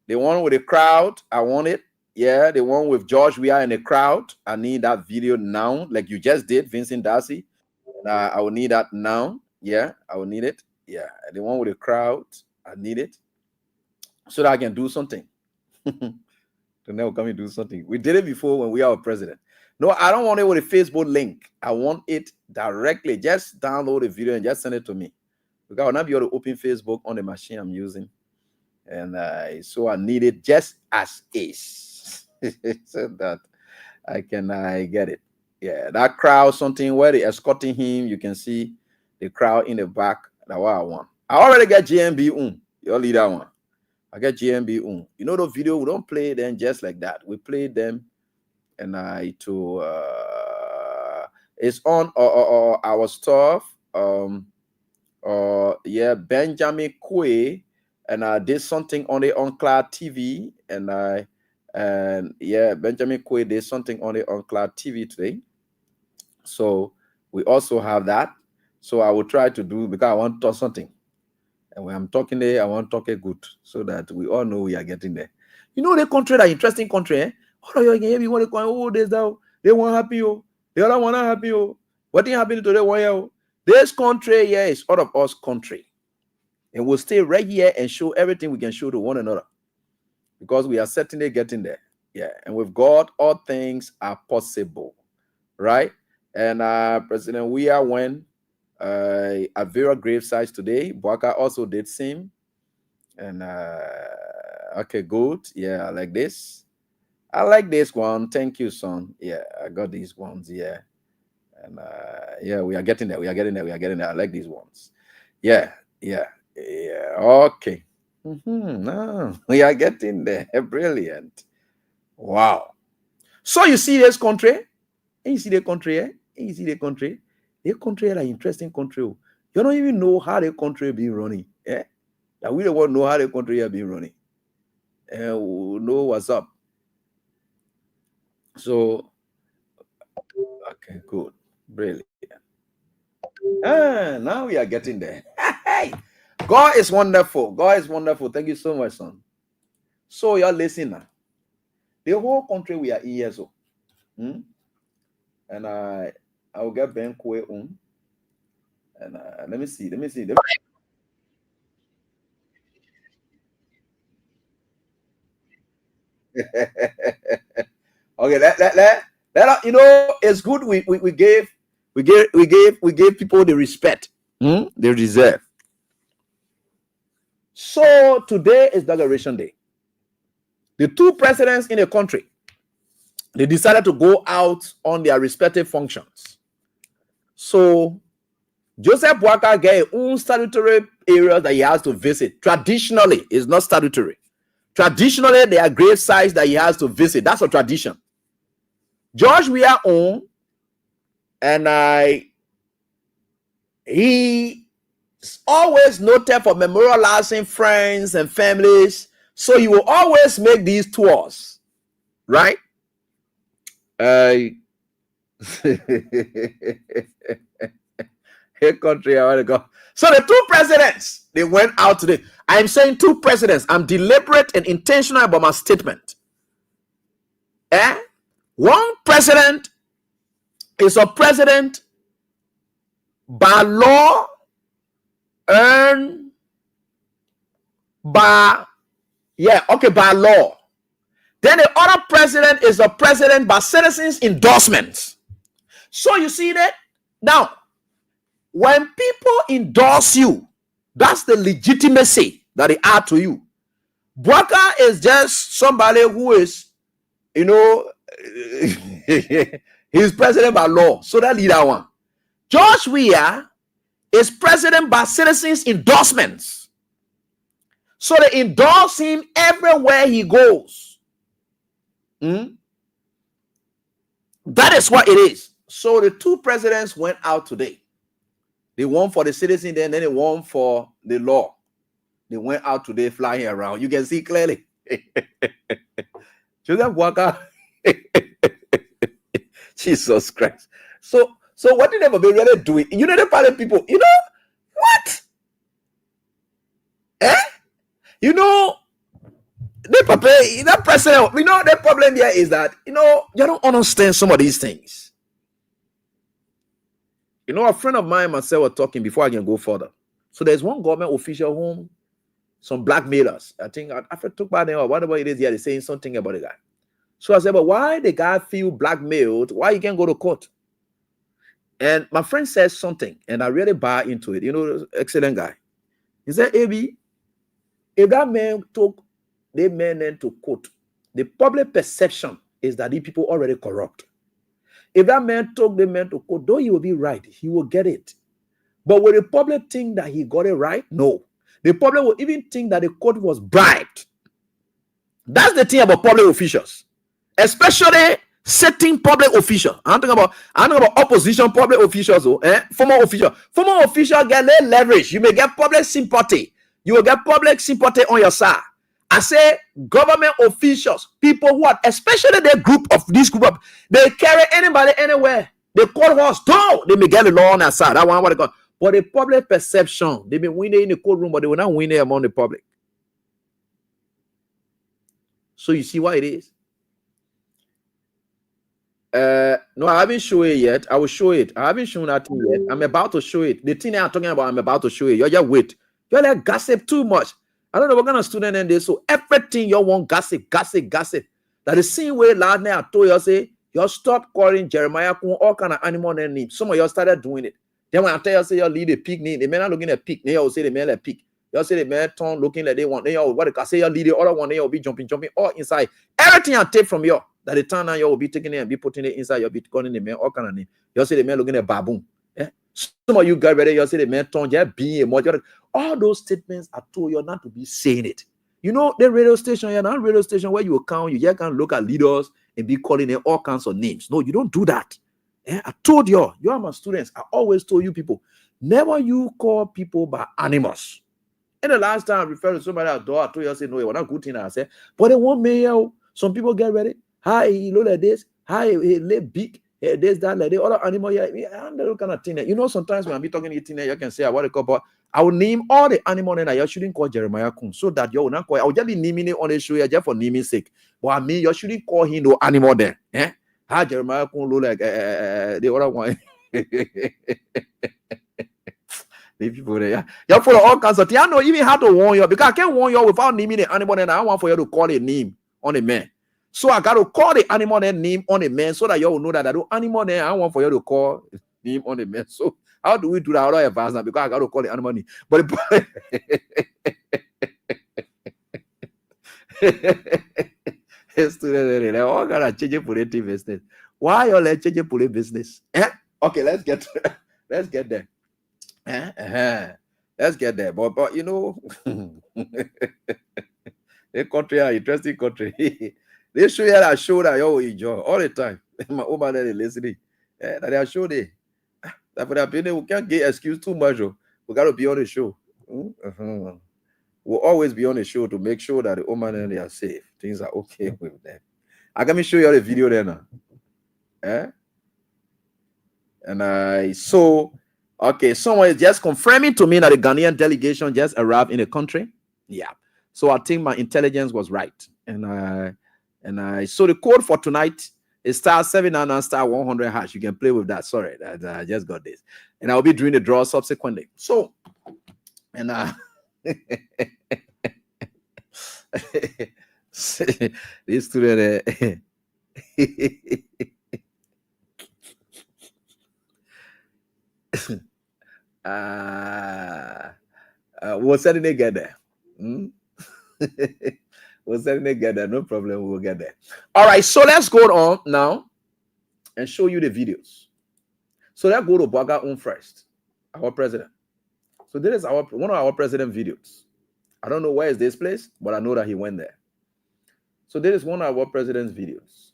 The one with the crowd, I want it. Yeah, the one with George, we are in the crowd. I need that video now, like you just did, Vincent Darcy. I will need that now. Yeah, I will need it. Yeah, the one with the crowd, I need it so that I can do something. So now come and do something. We did it before when we are president. No, I don't want it with a Facebook link. I want it directly. Just download the video and just send it to me. Because I will not be able to open Facebook on the machine I'm using. And so I need it just as is. So that I can get it. Yeah, that crowd, something where they escorting him, you can see the crowd in the back. That's what I want. I already get GMB. Your leader one. I get GMB. You know the video, we don't play them just like that. We play them and it's on our stuff. Yeah, Benjamin Quay, and I did something on the Uncloud TV, and yeah, Benjamin Quay did something on the Uncloud TV today. So we also have that. So I will try to do, because I want to talk something. And when I'm talking there, I want to talk it good so that we all know we are getting there. You know the country, that interesting country, eh? Oh, you hear me want to go, oh, there's that, they won't happy, oh. The other one not happy, oh. What thing happened to the one year? This country here is out of us country. And we'll stay right here and show everything we can show to one another. Because we are certainly getting there. Yeah. And with God, all things are possible. Right? And President Weah went at Vera grave sites today. Boaka also did same. And okay, good. Yeah, I like this. I like this one. Thank you, son. Yeah, I got these ones. Yeah. And yeah, we are getting there. We are getting there. I like these ones. Yeah. Okay. No, we are getting there. Brilliant. Wow. So you see this country? And you see the country, eh? And you see the country? The country is an interesting country. You don't even know how the country be running. Eh? That we don't want to know how the country has been running. And we know what's up. So, okay, good. Brilliant. Now we are getting there. God is wonderful. God is wonderful. Thank you so much, son. So you're listening now. The whole country we are in here, so. And I will get Ben Kwe on. And let me see. Okay, let you know, it's good. We gave people the respect they deserve. So today is Declaration Day. The two presidents in the country, they decided to go out on their respective functions. So Joseph Boaka gave own statutory areas that he has to visit. Traditionally, it's not statutory. Traditionally, there are grave sites that he has to visit. That's a tradition. George Weah own, and he always noted for memorializing friends and families. So he will always make these tours, right? Hey, country, I want to go. So the two presidents, they went out today. I'm saying two presidents. I'm deliberate and intentional about my statement. One president is a president by law and by law. Then the other president is a president by citizens' endorsements. So you see that? Now, when people endorse you, that's the legitimacy that they add to you. Bwaka is just somebody who is, you know, he's president by law. So that leader one. George Weah is president by citizens' endorsements. So they endorse him everywhere he goes. That is what it is. So the two presidents went out today. They won for the citizen, then they won for the law. They went out today flying around. You can see clearly. Joseph Walker. Jesus Christ. So what did they really do? You know the party people, you know what? You know, that president, you know, the problem here is that, you know, you don't understand some of these things. You know, a friend of mine and myself were talking before I can go further. So there's one government official whom some blackmailers, I think I took by them or whatever it is, they're saying something about the guy. So I said, but why the guy feel blackmailed? Why you can't go to court? And my friend says something, and I really buy into it. You know, excellent guy. He said, AB, if that man took the men into court, the public perception is that these people already corrupt. If that man took the men to court, though he will be right, he will get it. But will the public think that he got it right? No. The public will even think that the court was bribed. That's the thing about public officials, especially certain public officials. I'm talking about opposition public officials, former official get leverage. You may get public sympathy. You will get public sympathy on your side. I say government officials, people who are, especially this group of, they carry anybody anywhere. They call horse, no, they may get the law on their side. That one what they call. But the public perception, they may win it in the courtroom, but they will not win it among the public. So you see what it is? No, I haven't shown it yet. I will show it. I haven't shown that yet. I'm about to show it. The thing I'm talking about, I'm about to show it. You just wait. You're like gossip too much. I don't know what kind of student in this. So everything you want gossip. That the same way last night I told you, say, you stop calling Jeremiah all kind of animal name. Some of you started doing it. Then when I tell you, say you lead a pig name, the man are looking at pig. Then you say the man like pig. You say the man turn looking like they want. Then you what they say you lead the other one. Then you'll be jumping all inside. Everything I take from you. That the time now you will be taking it and be putting it inside. You'll be calling the man all kind of name. You say the man looking at baboon. Some of you get ready. You say the man turn just being a more. All those statements I told you not to be saying it. You know the radio station. You're not radio station where you account. You just can't look at leaders and be calling them all kinds of names. No, you don't do that. I told you are my students. I always told you people, never you call people by animals. And the last time I referred to somebody at door, I told you I said no, it was not good thing. I said, but they want me. Some people get ready. Hi, he look like this. Hi, he live big. This, that, like the other animal. Yeah, I'm the kind of thing. You know, sometimes when I be talking to you, you can say what they call, but I will name all the animal that you shouldn't call Jeremiah Kun, so that you will not call. I will just be naming it on the show just for naming sake. But I mean, you shouldn't call him no animal there. How Jeremiah Kun look like the other one. The people there, you follow all kinds of things. I know even how to warn you because I can't warn you without naming the animal. And I want for you to call a name on a man. So I got to call the animal name on a man so that you will know that I do animal name. I want for you to call name on a man. So how do we do that? How do I advance now? Because I got to call the animal name. But they all got to change political business. Why you let change political business? Okay, let's get there. Let's get there. But you know, the country are interesting country. They show you that show that you enjoy all the time. My over there listening. That they show there. That for that we can't get excuse too much. We got to be on the show. We'll always be on the show to make sure that the woman and they are safe. Things are okay with them. I can show you the video there now. And so okay, someone is just confirming to me that the Ghanaian delegation just arrived in the country. Yeah. So I think my intelligence was right. And I so the code for tonight is *799*100#. You can play with that. Sorry, I just got this. And I'll be doing the draw subsequently. So, and this student We'll certainly get there. We'll certainly get there. No problem. We'll get there. All right. So let's go on now and show you the videos. So let's go to Boaga on first, our president. So this is one of our president videos. I don't know where is this place, but I know that he went there. So this is one of our president's videos.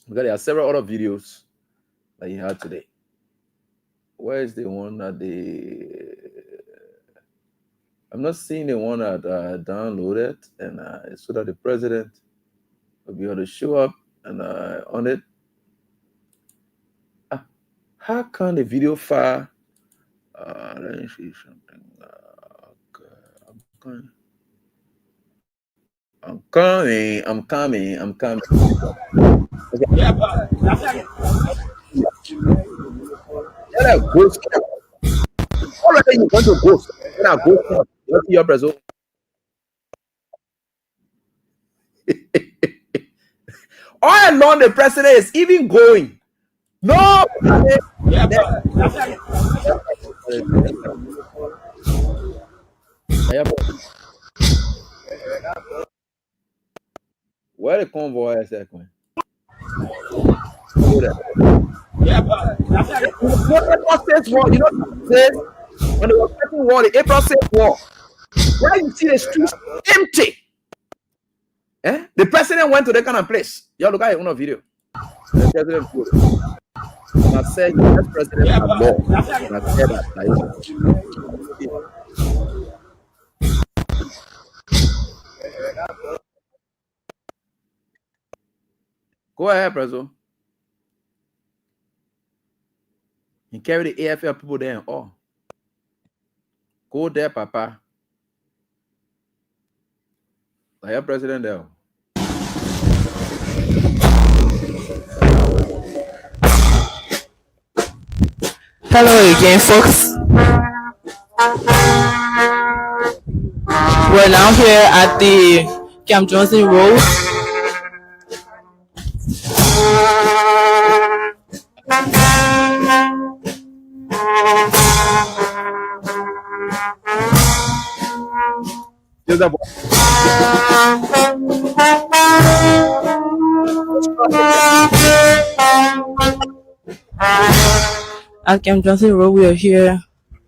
Because there are several other videos that he had today. Where is the one that I'm not seeing the one that downloaded, and so that the president will be able to show up and on it. How can the video file? Let me see something. Okay. I'm coming. Okay. Yeah, ghost. Already you want to ghost. Yeah, ghost. You see your Brazil. All along, the president is even going. No. Where the convoy is at? April 6th war, you know what it says? When they were fighting war, the April 6th war, where you see the streets empty. The president went to that kind of place. Y'all look at it on a video. The president goes. And I said, the president had law. And I said that. Go ahead, Prezo. You carry the AFL people there and all. Go there, Papa. I am president there. Hello again, folks. We're now here at the Camp Johnson Road. At Camp Johnson Road, we are here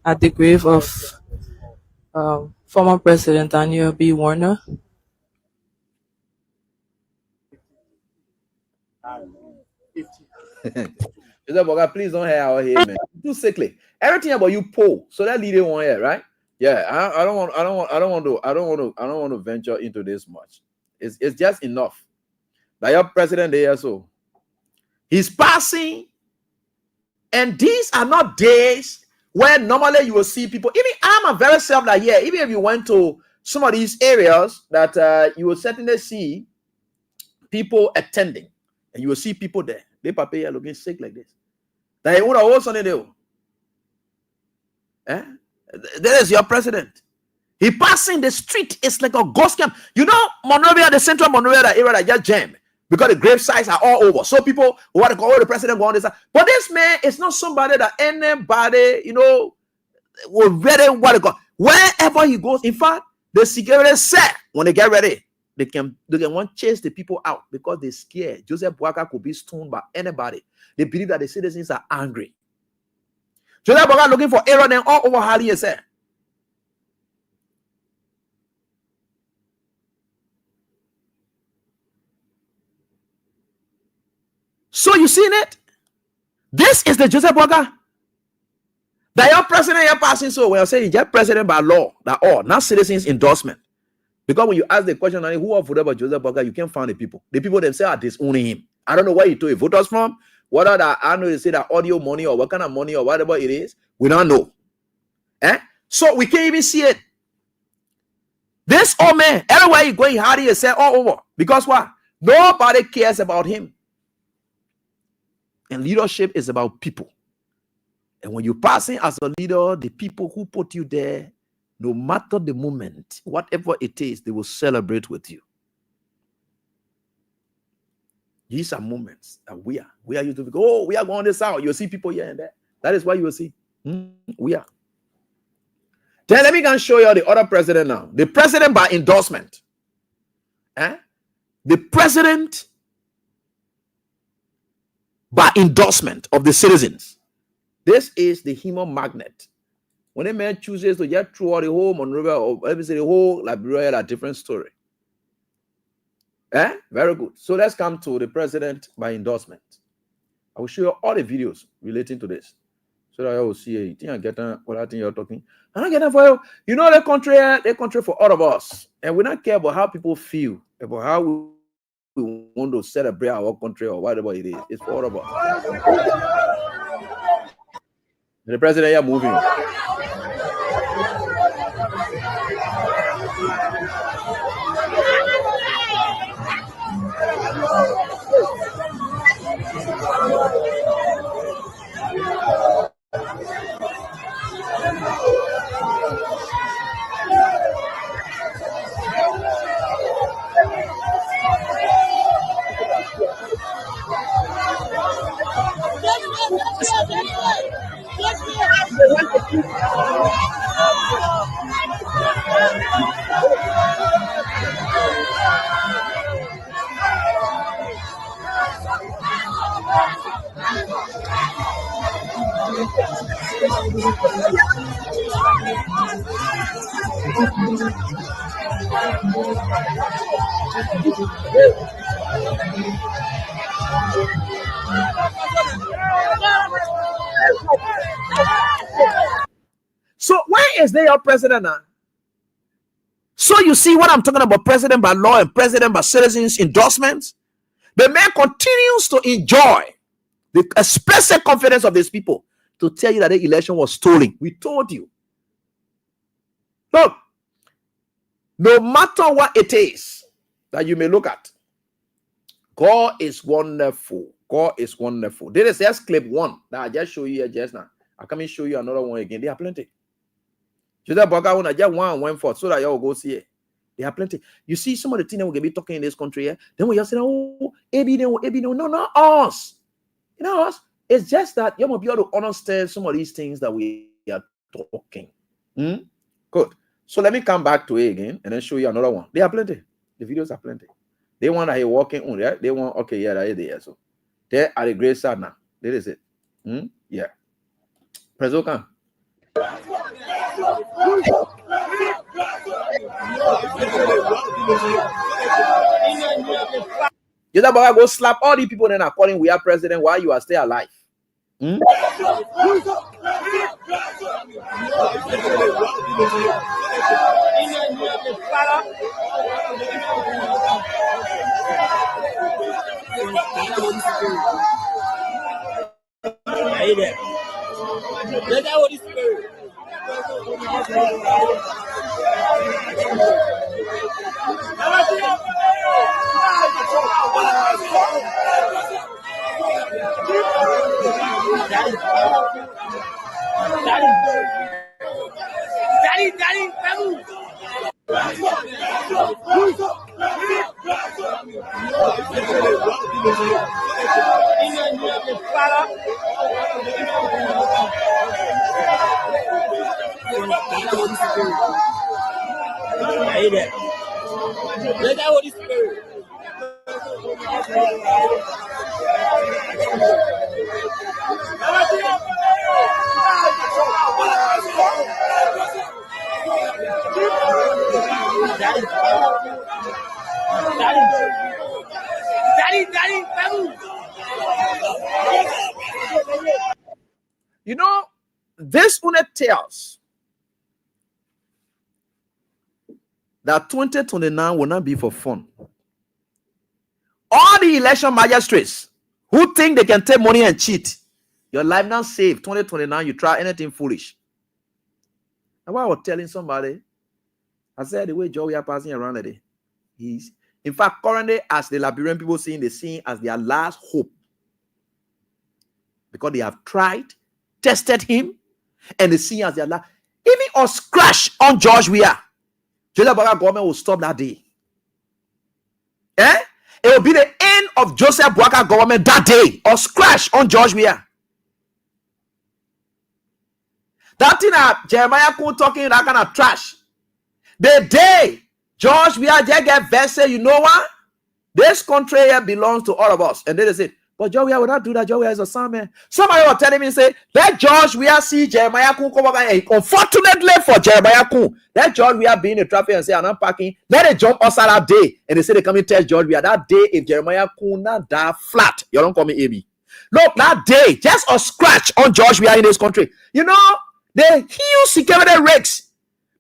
at the grave of former President Daniel B. Warner. Please don't hear out here, man. Too sickly. Everything about you pull. So that leader one here, right? Yeah, I don't want to venture into this much. It's just enough. That your president there, so he's passing, and these are not days where normally you will see people. Even I'm a very self that yeah. Even if you went to some of these areas, that you will certainly see people attending, and you will see people there. They are looking sick like this. That would have also do. There is your president. He passing the street. It's like a ghost camp. You know, Monrovia, the central Monrovia, the area that just jammed because the grave sites are all over. So people want to call the president go on this side. But this man is not somebody that anybody, you know, will really want to go. Wherever he goes, in fact, the security said when they get ready, they can want to chase the people out because they're scared. Joseph Boakai could be stoned by anybody. They believe that the citizens are angry. Joseph Boakai looking for Aaron and all over Harley is there. So you seen it? This is the Joseph Boakai. That your president you're passing. So when I say you're president by law, that all not citizens endorsement. Because when you ask the question, who are voted by Joseph Boakai, you can't find the people. The people themselves are disowning him. I don't know where he took voters from. Whether that I know they say that audio money or what kind of money or whatever it is, we don't know. So we can't even see it. This old man, everywhere he going, how do you say all over? Because what? Nobody cares about him. And leadership is about people. And when you're passing as a leader, the people who put you there, no matter the moment, whatever it is, they will celebrate with you. These are moments that we are used to go, oh, we are going this out. You'll see people here and there. That is why you will see. We are. Then let me go and show you the other president now. The president by endorsement. The president by endorsement of the citizens. This is the human magnet. When a man chooses to get through the whole Monrovia, or let me say the whole Liberia, a different story. Very good. So let's come to the president by endorsement. I will show you all the videos relating to this, so that you will see it. I get what I think you're talking. And I get that for you. You know, the country for all of us, and we don't care about how people feel about how we want to celebrate our country or whatever it is. It's for all of us. The president here moving. So where is their president now? So you see what I'm talking about, president by law and president by citizens endorsements. The man continues to enjoy the expressive confidence of these people to tell you that the election was stolen. We told you. Look, no matter what it is that you may look at, God is wonderful. God is wonderful. This is just clip one that I just show you here just now. I come and show you another one again. There are plenty. Just one went for so that y'all go see it. There are plenty. You see some of the things that we're gonna be talking in this country here. Then we just say, oh, AB, no, not us. You know us. It's just that you must be able to understand some of these things that we are talking. Good. So let me come back to it again and then show you another one. There are plenty. The videos are plenty. They want that he walking on there. They want, okay, yeah, that is there. So there are the great side now. That is it. Yeah. President. You know, go slap all the people then are calling we are president while you are still alive. You know, this one tells that 2029 will not be for fun. All the election magistrates who think they can take money and cheat, your life now saved. 2029, you try anything foolish. And what I was telling somebody, I said the way Joe we are passing around today, he's in fact currently as the Liberian people seeing the scene as their last hope. Because they have tried, tested him, and they see as their last. Even a scratch on George Weah, Joseph Boakai government will stop that day. It will be the end of Joseph Boakai government that day. Or scratch on George Weah. That thing that Jeremiah Kun talking that kind of trash. The day George we are just get vessel, you know what? This country here belongs to all of us. And then they say, but George we will not do that. George we is a son man. Somebody was telling me, say, let George we are see Jeremiah Kun come back. And unfortunately for Jeremiah Kun, that George we are being in traffic and say, I'm not parking. Let it jump us that day. And they say they come and test George we are that day. If Jeremiah Kun not that flat, you don't call me AB. Look, that day, just a scratch on George we are in this country. You know, the huge security risks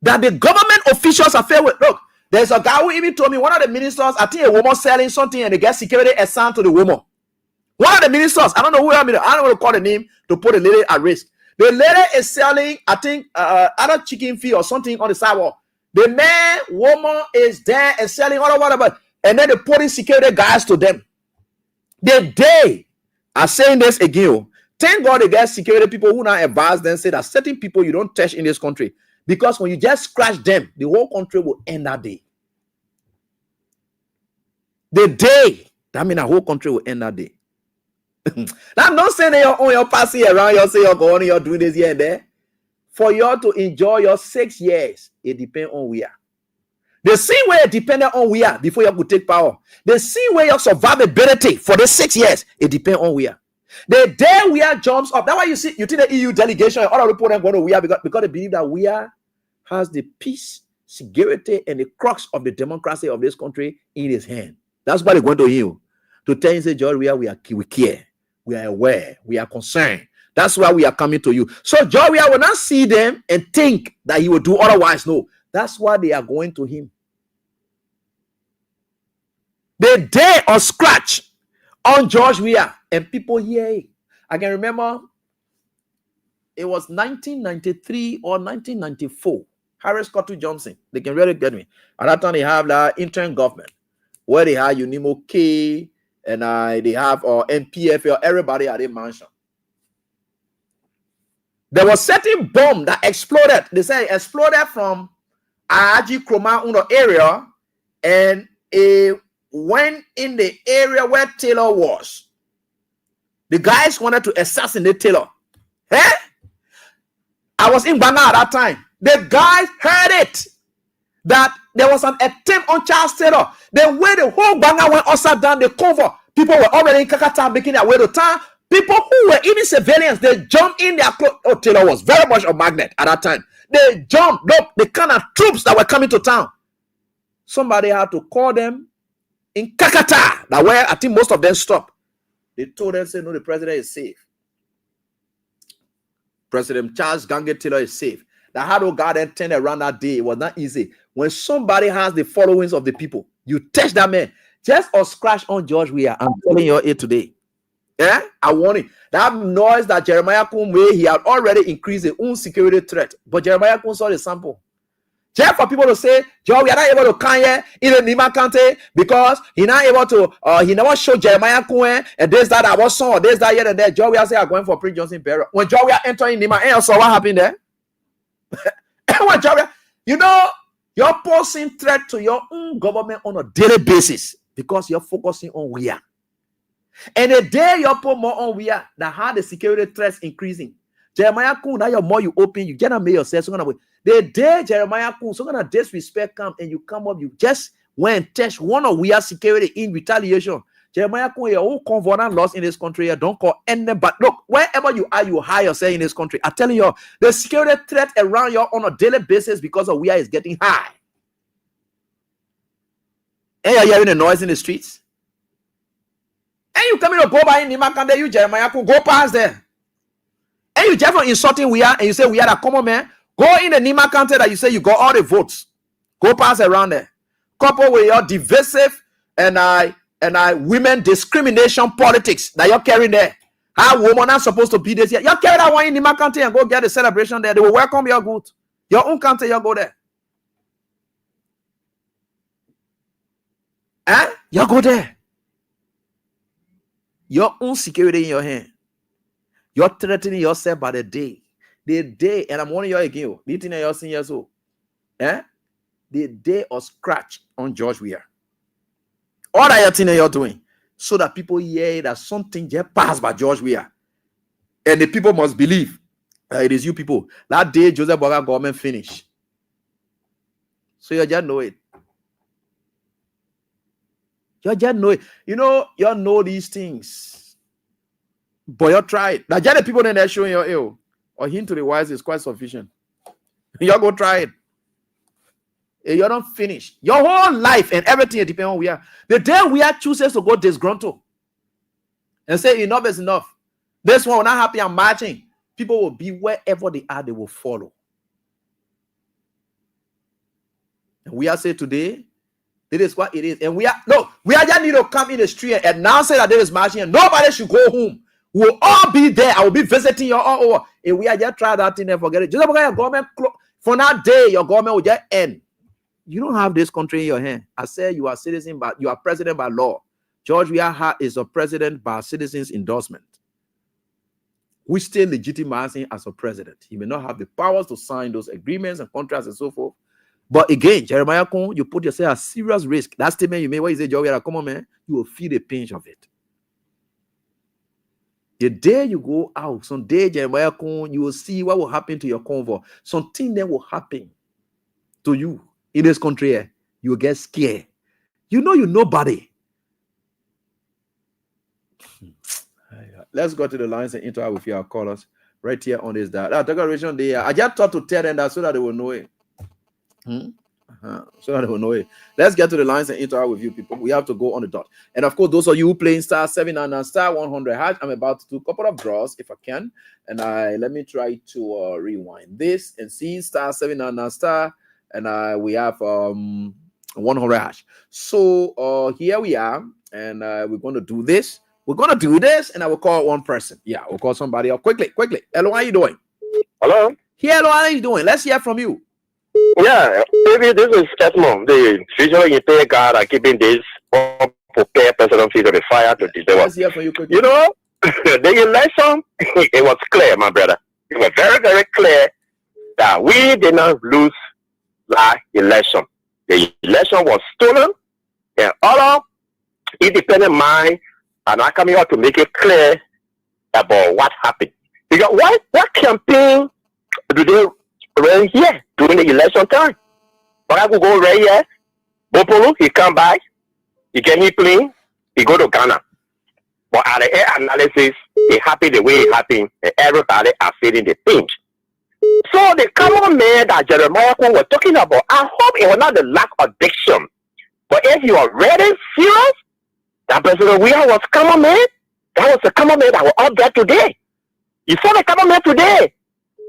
that the government officials are faced with. Look, there's a guy who even told me, one of the ministers, I think a woman selling something and they get security assigned to the woman. One of the ministers, I don't know who I don't want to call the name to put the lady at risk. The lady is selling, I think, other chicken feet or something on the sidewalk. The man, woman is there and selling other whatever, and then they put in security guys to them. The day, I'm saying this again, thank God they get security people who now advise them, say that certain people you don't touch in this country. Because when you just scratch them, the whole country will end that day. The day, that means the whole country will end that day. I'm not saying that you're on your passing around, you're saying you're going, you're doing this here and there. For you to enjoy your 6 years, it depends on where. The same way it depended on where before you could take power. The same way your survivability for the 6 years, it depends on where. The day where jumps up. That's why you see the EU delegation, all of the people going to where because they believe that where has the peace, security, and the crux of the democracy of this country in his hand. That's why they're going to you. To tell you, say, George, we care. We are aware. We are concerned. That's why we are coming to you. So George will not see them and think that he will do otherwise. No. That's why they are going to him. The day of scratch on George Weah and people here. I can remember it was 1993 or 1994. Harris Scott Johnson. They can really get me. At that time, they have the interim government where they have Unimo K and they have NPF or everybody at the mansion. There was certain bomb that exploded. They say it exploded from Aji Kroma Uno area and it went in the area where Taylor was. The guys wanted to assassinate Taylor. Eh? I was in Banga at that time. The guys heard it that there was an attempt on Charles Taylor. The way the whole Banga went upside down, the cover, people were already in Kakata making their way to town. People who were even civilians, they jumped in their clothes. Oh, Taylor was very much a magnet at that time. They jumped up the kind of troops that were coming to town. Somebody had to call them in Kakata, that where I think most of them stopped. They told them, say, no, the president is safe. President Charles Gange Taylor is safe. That had to God and turn around that day. It was not easy. When somebody has the followings of the people, you touch that man. Just a scratch on George Weah. I'm telling you it today. Yeah, I warn you. That noise that Jeremiah Kun made, he had already increased his own security threat. But Jeremiah Kun saw the sample. Just for people to say, Joe, we are not able to come here in the Nima County because he not able to, he never showed Jeremiah Kun and this, that, I was saw, this, that, here, and there. Joe, we are saying, going for Prince Johnson burial. When Joe, we are entering Nima, and so what happened there? When Joe, you know, you're posing threat to your own government on a daily basis because you're focusing on where. And the day you put more on where, that how the security threats increasing. Jeremiah Kun, now you're more you open, you cannot make yourself so gonna wait. The day Jeremiah Kun, so gonna disrespect come and you come up, you just went and test one of we are security in retaliation. Jeremiah Kun, your whole covenant lost in this country. You don't call any, but look, wherever you are, you hire yourself in this country. I'm telling you, the security threat around you on a daily basis because of we are is getting high. And you're hearing the noise in the streets. And you come in to go by in Nima Kande, you Jeremiah Kun, go past there. And you just insulting we are, and you say we are a common man. Go in the Nima County that you say you got all the votes. Go pass around there. Couple with your divisive and women discrimination politics that you're carrying there. How women are supposed to be this year. You carry that one in Nima County and go get the celebration there. They will welcome your good. Your own country, you go there. Eh? You go there. Your own security in your hand. You're threatening yourself by the day. The day, and I'm warning you again, the thing you're seeing years old. Eh? The day of scratch on George Weah. All that you're doing, so that people hear that something just passed by George Weah. And the people must believe It is you people. That day, Joseph Boga government finished. So you just know it. You just know it. You know these things. But you try it. Now, just the people in there showing your ill or hint to the wise is quite sufficient. You go try it. You're not finished. Your whole life and everything depends on where we are. The day we are chooses to go disgruntled and say enough is enough. This one will not happy and marching. People will be wherever they are, they will follow. And we are saying today, it is what it is. And we just need to come in the street and announce that there is marching and nobody should go home. We'll all be there. I will be visiting you all over. And we are just trying that thing and forget it. Just because your government, for that day, your government will just end. You don't have this country in your hand. I said you are citizen, but you are president by law. George Weah is a president by citizens' endorsement. We still legitimize him as a president. He may not have the powers to sign those agreements and contracts and so forth. But again, Jeremiah Kun, you put yourself at serious risk. That statement you made, where you say, George Weah, come on, man, you will feel the pinch of it. The day you go out, someday, Jeremiah Kun, you will see what will happen to your convoy. Something then will happen to you in this country. You will get scared. You know you're nobody. Let's go to the lines and interact with your callers right here on this declaration day. I just thought to tell them that so that they will know it. So that they will know it. Let's get to the lines and interact with you people. We have to go on the dot. And of course, those of you playing star 799 star 100 hash, I'm about to do a couple of draws if I can. And let me try to rewind this and see star 799 star. And we have 100 hash. So here we are, and we're going to do this. We're going to do this, and I will call one person. Yeah, we'll call somebody up quickly. Hello, how are you doing? Hello? Hello, how are you doing? Let's hear from you. Yeah, maybe this is Edmond, the visual impaired guy keeping this unprepared person on the fire to deliver. Let's hear from you quickly. You know, the election, it was clear, my brother. It was very, very clear that we did not lose the election. The election was stolen, and all independent mind are not coming out to make it clear about what happened. Because what campaign do they run here during the election time? But I could go right here, Bopolo, he come back, he get his plane, he go to Ghana. But at the end analysis, it happened the way it happened, and everybody are feeling the pinch. So the common man that Jeremiah was talking about, I hope it was not the lack of diction. But if you are really serious, that President Weah was common man, that was the common man that was out there today. You saw the common man today.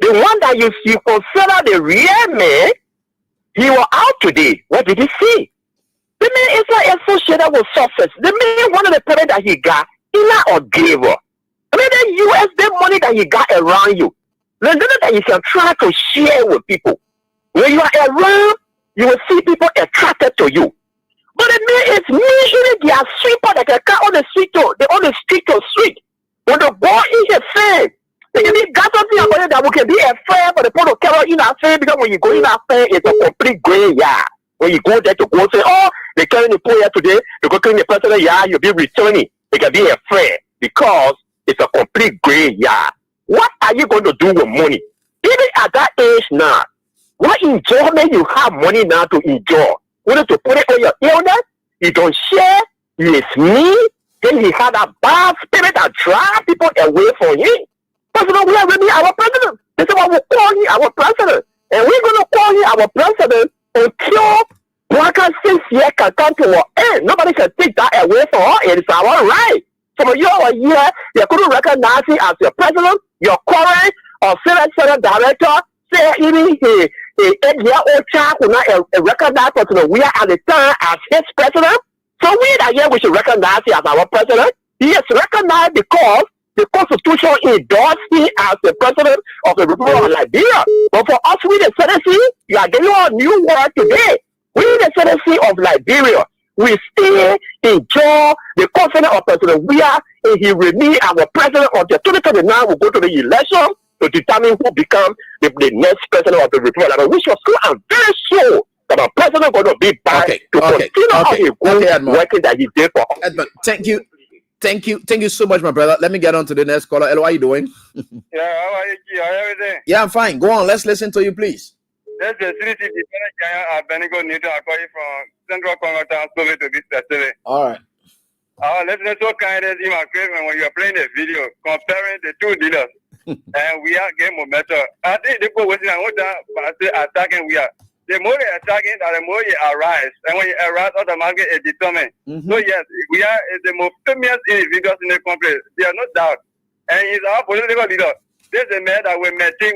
The one that you consider the real man, he was out today. What did he see? The man is not associated with success. The man, one of the parents that he got, he not a giver. I mean, the US, the money that he got around you, the money that you can try to share with people. When you are around, you will see people attracted to you. But the man is usually they are sweeper that can cut on the street to street. When the boy is a fan, they can be got something about it that we can be a fair, but the people carry in our fair because when you go in our fair, it's a complete graveyard. When you go there to go say, oh, they carry the poor here today, they go carry the president, yeah, you'll be returning. It can be a fair because it's a complete graveyard. What are you going to do with money? Even at that age now, what enjoyment you have money now to enjoy? Whether to put it on your illness, you don't share, you is me, then he had a bad spirit that drive people away from him. President, we are really our president. This is what we call him our president. And we're going to call him our president until Blackmail 6 years can come to an end. Nobody can take that away from us. It is our right. Some of you are here, you couldn't recognize him as your president, your current or Senate director, say even a 8-year-old child will not recognize President Weah at the time as his president. So we that here we should recognize him as our president. He is recognized because the Constitution endorsed him as the president of the Republic of Liberia. But for us, we the citizens, you are getting a new word today. We the citizens of Liberia, we still enjoy the confidence of President Weah, and he remain our president until 2029. We'll go to the election to determine who becomes the next president of the Republic of Liberia. Which was true. I'm very sure that our president is going to be back to continue on the good working that he did for us. Edmund, thank you. Thank you so much, my brother. Let me get on to the next caller. Hello, how are you doing? Yeah, how are you? How are everything? Yeah, I'm fine. Go on. Let's listen to you, please. That's the city Benigo Nito Akoi from Central Congo Town, to this festival. All right. Our listeners so kind as in my craving when you are playing the video comparing the two leaders. And we are game momentum. I think the people attacking we are. The more they attacking, the more you arise. And when you arise, automatically it determines. So yes, we are the most famous individuals in the country. There are no doubt. And he's our political leader. This is a man that will maintain,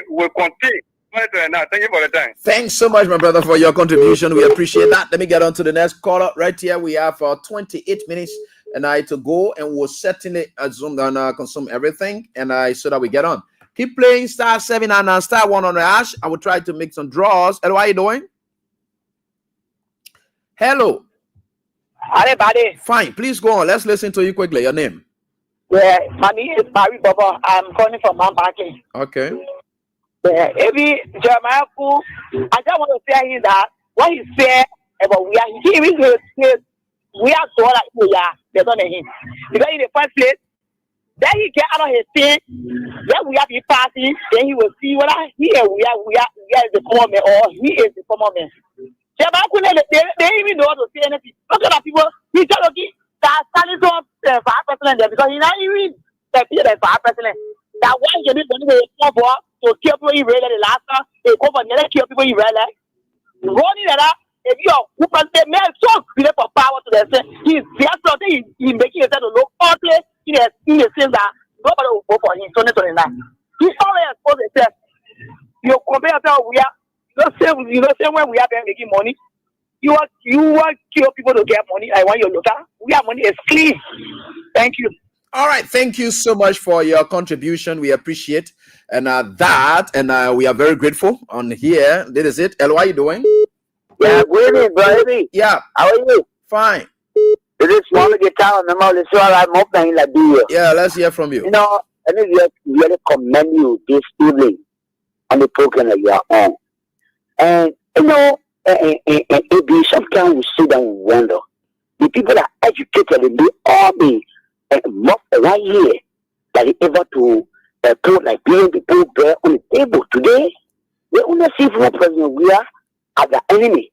will continue. Thank you for the time. Thanks so much, my brother, for your contribution. We appreciate that. Let me get on to the next caller. Right here, we have 28 minutes and I to go, and we'll certainly zoom and consume everything. And so that we get on. Keep playing *7 and *1 on the hash. I will try to make some draws. Hello, how are you doing? Hello. Hi, buddy. Fine. Please go on. Let's listen to you quickly. Your name? Yeah, my name is Barry Baba. I'm calling from Mount Barking. Okay. Every Jeremiah, I just want to say him that what he said about we are hearing we are so like we are. There's not him because in the first place, then he get out of his thing. Then we have the party. Then he will see whether we are the common man or he is the common man. Jeremiah, they even know how to say anything. Look at the people. He tell okay that standing on 5% there because he not even the 5%. That one you need to come for to kill people in Israel the last time they come for never kill people in Israel. Running that if you are who can say man so create for power to the same he's just something he making himself to look ugly in the sense that nobody will vote for him. So he's always exposed himself. You compare yourself we are you know same when we are making money. You want kill people to get money. I want your local. We have money is clean. Thank you. All right, thank you so much for your contribution. We appreciate and we are very grateful on here. This is it. Hello, how are you doing? Yeah, good evening, brother. Yeah. How are you? Fine. It is small guitar and I'm so I'm opening like you. Yeah, let's hear from you. You know, I really commend you this evening on the program that you are on. And you know, sometimes we sit down and wonder. The people that are educated and they all be right here that is able to put like Liberian people there on the table today. We only see from the president we are as the enemy.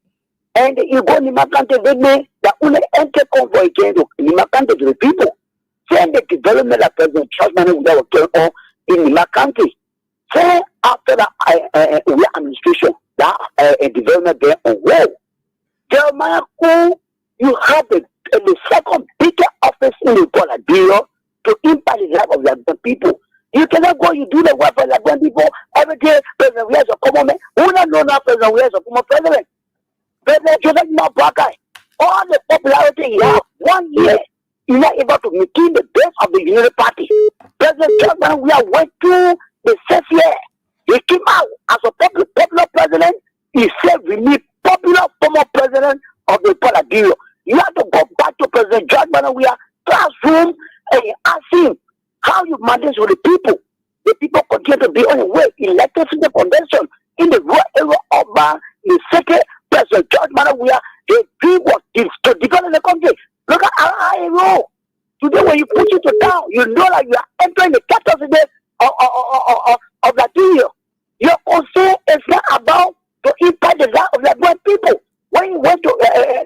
And you go in my country, they may that only enter convoy against my country to the people. Send the development of President Chasman that was going on in my country. Say after the administration, that development there on wall. Jeremiah, you have the second biggest office in the bureau to impact the life of the people. You cannot go, you do the work for the people every day. President, we have a common man. Who don't know now, President, we have a common president? President Joseph Mabaka, all the popularity he has, 1 year, he's not able to maintain the base of the Unity Party. President Chapman, we are went through the 6th year. He came out as a popular president. He said we need popular former president of the Bureau. You have to go back to President Chapman. We are classroom and ask him how you manage with the people. The people continue to be on the way. Elected in the convention in the rural area of the second President George Manawia. The dream was to develop the country. Look at our today when you push it to down, you know that you are entering the capital city of Liberia. Your concern is not about to impact the life of the black people. When you went to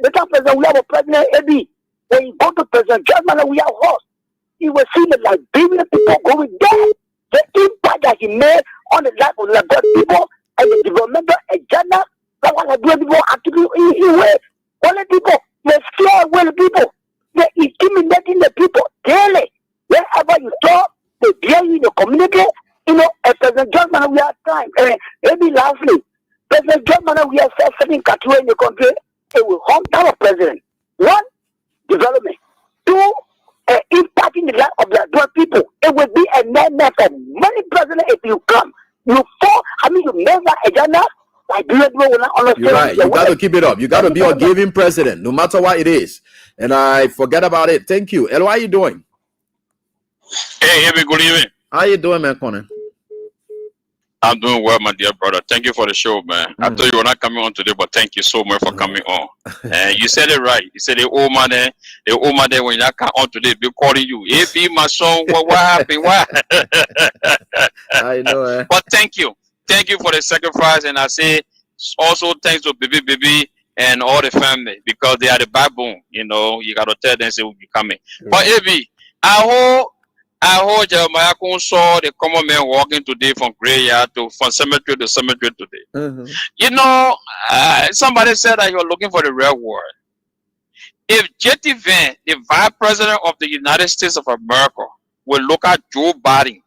the top president, we have a president AB. When you go to President George Manawia, we have host. You will see the Liberian people going there. The impact that he made on the life of the black people and the developmental agenda that was Liberian people actively in way. All the people, they scare away the people. They're intimidating the people daily. Wherever you talk, they dare you in the community. You know, President John Mann, we have time. Maybe lastly, President John Mann, we have certain category in the country. It will hunt down a president. 1, development. 2, impacting the life of the black people. It will be a nightmare for many presidents if you come. You make that agenda. You're right. You got to keep it up. You got to be a giving president, no matter what it is. And I forget about it. Thank you. Hello, how are you doing? Hey, good evening. How you doing, man, Conan? I'm doing well, my dear brother. Thank you for the show, man. I thought you were not coming on today, but thank you so much for coming on. And you said it right. You said the old man there when you not come on today, be calling you. Hey, be my son. What happened? What? I know. But thank you for the sacrifice, and I say also thanks to baby and all the family because they are the backbone. You know, you gotta tell them they will be coming. Right. But AB, I heard Jeremiah Kun saw the common man walking today from graveyard from cemetery to cemetery today. You know, somebody said that you're looking for the real word. If J.T. Vance, the Vice President of the United States of America, will look at Joe Biden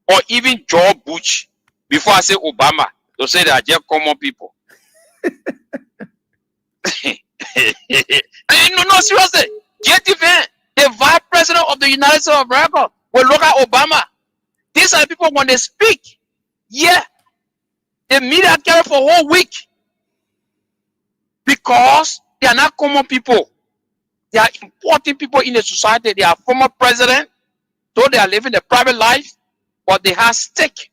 or even George Bush before I say Obama, to say they are just common people. No, seriously. J.T. Vance, the Vice President of the United States of America, will look at Obama. These are people when they speak. Yeah. The media carry for a whole week. Because they are not common people. They are important people in the society. They are former president, though they are living a private life, but they have stake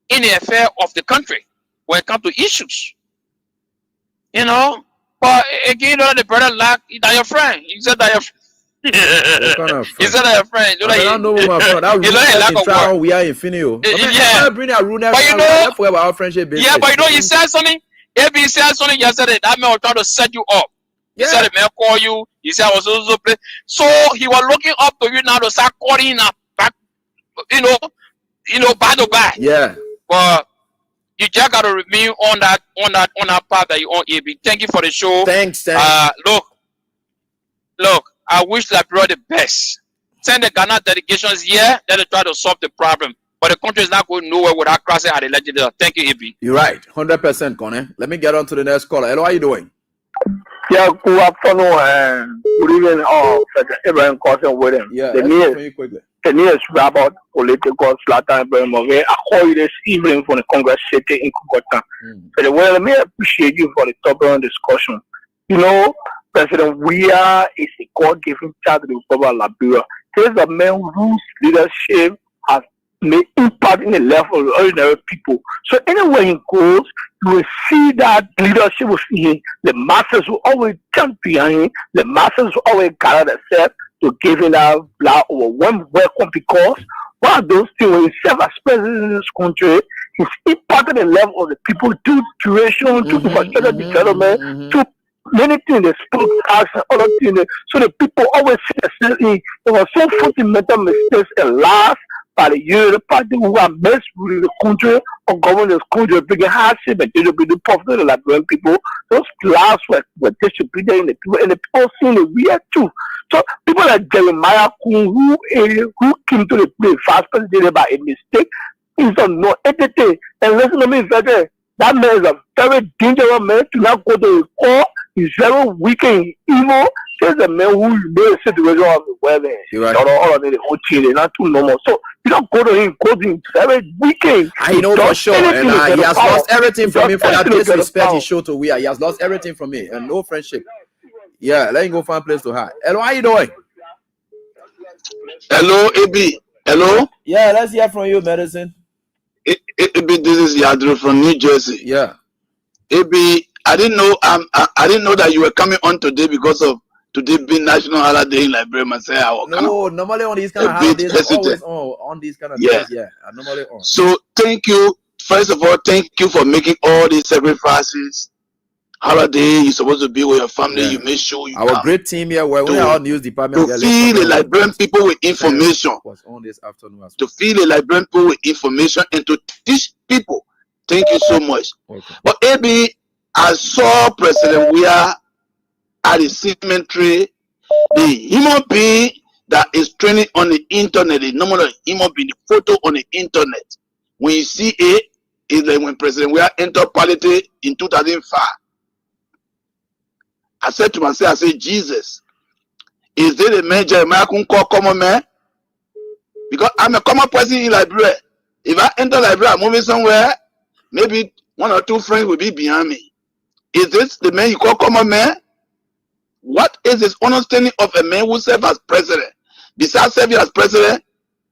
in the affair of the country when it comes to issues. You know? But again, you know, the brother like that your friend. He said that your friend. He said that your friend. You know, I don't know my friend. That we are infinite. Yeah. But you know, our friendship. Yeah, but you know, he said something. If he said something yesterday, that man was trying to set you up. He said the man call you. He said I was also play. So he was looking up to you now to start calling back. You know, by the back. Yeah. But you just gotta remain on that path that you on, AB. Thank you for the show. Thanks. Look. I wish Liberia the best. Send the Ghana delegations here. Let them try to solve the problem. But the country is not going nowhere without crossing at the legislature. Thank you, AB. You're right. 100%, Connor. Let me get on to the next caller. Hello, how are you doing? Yeah, good afternoon. Good evening, all. Everyone calling with him. Yeah, the news about political slaughter in Burma. I call you this evening from the Congress City in Kukota. So, well, let me appreciate you for the topic discussion. You know, President Weah is a God-given child of the Republic of Liberia. He is a man whose leadership has made impact in the level of ordinary people. So anywhere he goes, you will see that leadership will see him. The masses will always jump behind him. The masses will always gather themselves to give him that overwhelming welcome because one of those things when you serve as president in this country, he's impacting the level of the people to duration, to infrastructure development, to many things, they spoke acts and other things. So the people always say there was some fundamental mistakes and lies by the unity party who are messed with the country or government this country, bringing hardship and distributing profit to the Liberian people. Those lies were distributed in the people, and the people seeing the real truth. So people like Jeremiah Kun, who came to the place fast president by a mistake, is a no entity. And listen to me, brother. That man is a very dangerous man to not go to the court. He's very weak and evil. There's a man who made a situation of the weather. Right. All of the whole thing, they're not too normal. So you don't go to him, go to him. Very weak. I know for sure. And he has lost everything from me for that disrespect he showed to Weah. He has lost everything from me and no friendship. Yeah, let him go find a place to hide. Hello, how you doing? Hello, AB. Hello? Yeah, let's hear from you, Medicine. AB, this is Yadro from New Jersey. Yeah. AB, I didn't know that you were coming on today because of today being national holiday in Liberia. No, normally on these kind of holidays, always on these kind of days. Yeah, normally on. So thank you. First of all, thank you for making all these sacrifices. Holiday, you're supposed to be with your family. You make sure you our great team here, where we our news department to feed the Liberian people with information. Was on this afternoon to feed the Liberian people with information and to teach people. Thank you so much. Okay. But AB, I saw President Weah at the cemetery. The human being that is training on the internet, the normal human being, the photo on the internet. When you see it, is like when President Weah entered politics in 2005. I said to myself, I said, Jesus, is there a man Jeremiah can call common man? Because I'm a common person in Liberia. If I enter Liberia, I'm moving somewhere, maybe one or two friends will be behind me. Is this the man you call common man? What is his understanding of a man who serves as president? Besides serving as president,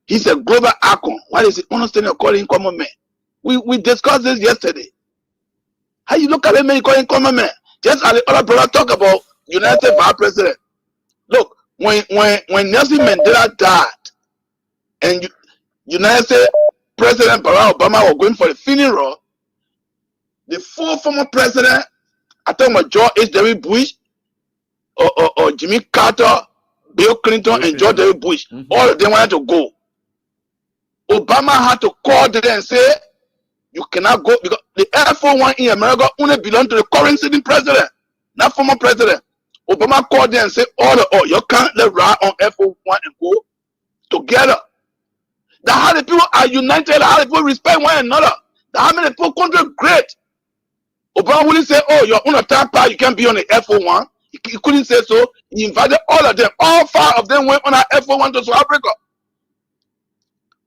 He's a global icon. What is it? Understanding calling common man. We discussed this yesterday. How you look at him and you call him common man? Just as the other brother talk about United States Vice President. Look, when Nelson Mandela died, and United States President Barack Obama were going for the funeral, the four former presidents, I think about George H.W. Bush, or Jimmy Carter, Bill Clinton, and George W. Bush, all of them wanted to go. Obama had to call them and say, you cannot go, because the Air Force One in America only belong to the current sitting president, not former president. Obama called them and said, you can't let ride on Air Force One and go together. That how the people are united, how the people respect one another. That how many people country great. Obama wouldn't say, you're on a third part, you can't be on the Air Force One. He couldn't say so. He invited all of them. All 5 of them went on an Air Force One to South Africa.